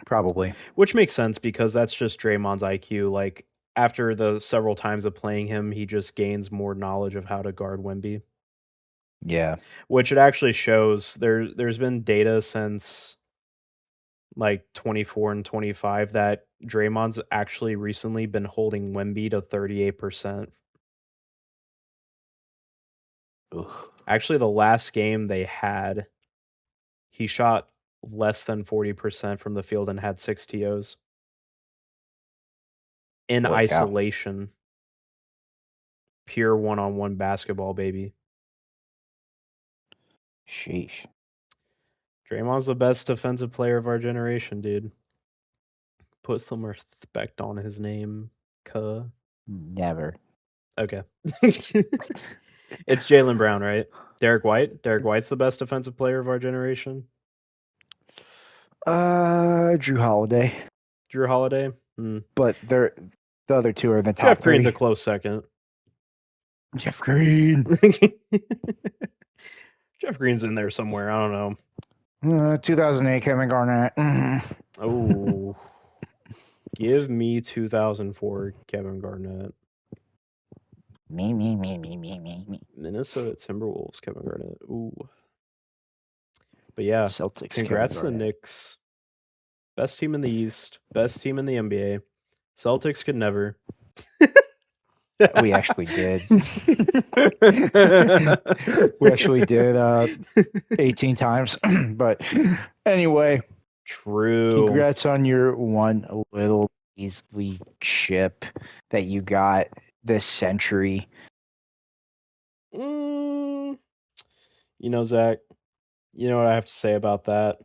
Probably. Which makes sense because that's just Draymond's IQ. Like after the several times of playing him, he just gains more knowledge of how to guard Wemby. Yeah. Which it actually shows. There's been data since like 24 and 25 that Draymond's actually recently been holding Wemby to 38%. Ugh. Actually, the last game they had, he shot less than 40% from the field and had 6 TOs. In Holy cow. isolation. Pure one-on-one basketball, baby. Sheesh. Draymond's the best defensive player of our generation, dude. Put some respect on his name, cuh. Never. Okay. It's Jaylen Brown, right? Derek White? Derek White's the best defensive player of our generation? Drew Holiday. Drew Holiday? But the other two are in the top Jeff Green's three. a close second. Jeff Green. Jeff Green's in there somewhere. I don't know. 2008 Kevin Garnett. Oh. Give me 2004 Kevin Garnett. Me. Minnesota Timberwolves Kevin Garnett. Ooh. But yeah, Celtics. congrats to the Knicks. Best team in the East. Best team in the NBA. Celtics could never. We actually did. We actually did 18 times. But anyway. True. Congrats on your one little Beasley chip that you got this century. You know, Zach, you know what I have to say about that?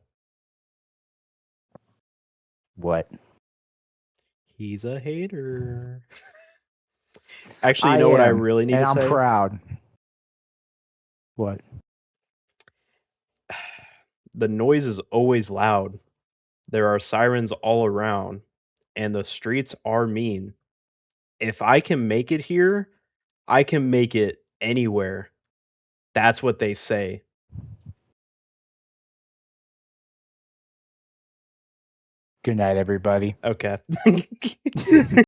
What? He's a hater. Actually, you know what I really need to say? And I'm proud. What? The noise is always loud. There are sirens all around, and the streets are mean. If I can make it here, I can make it anywhere. That's what they say. Good night, everybody. Okay.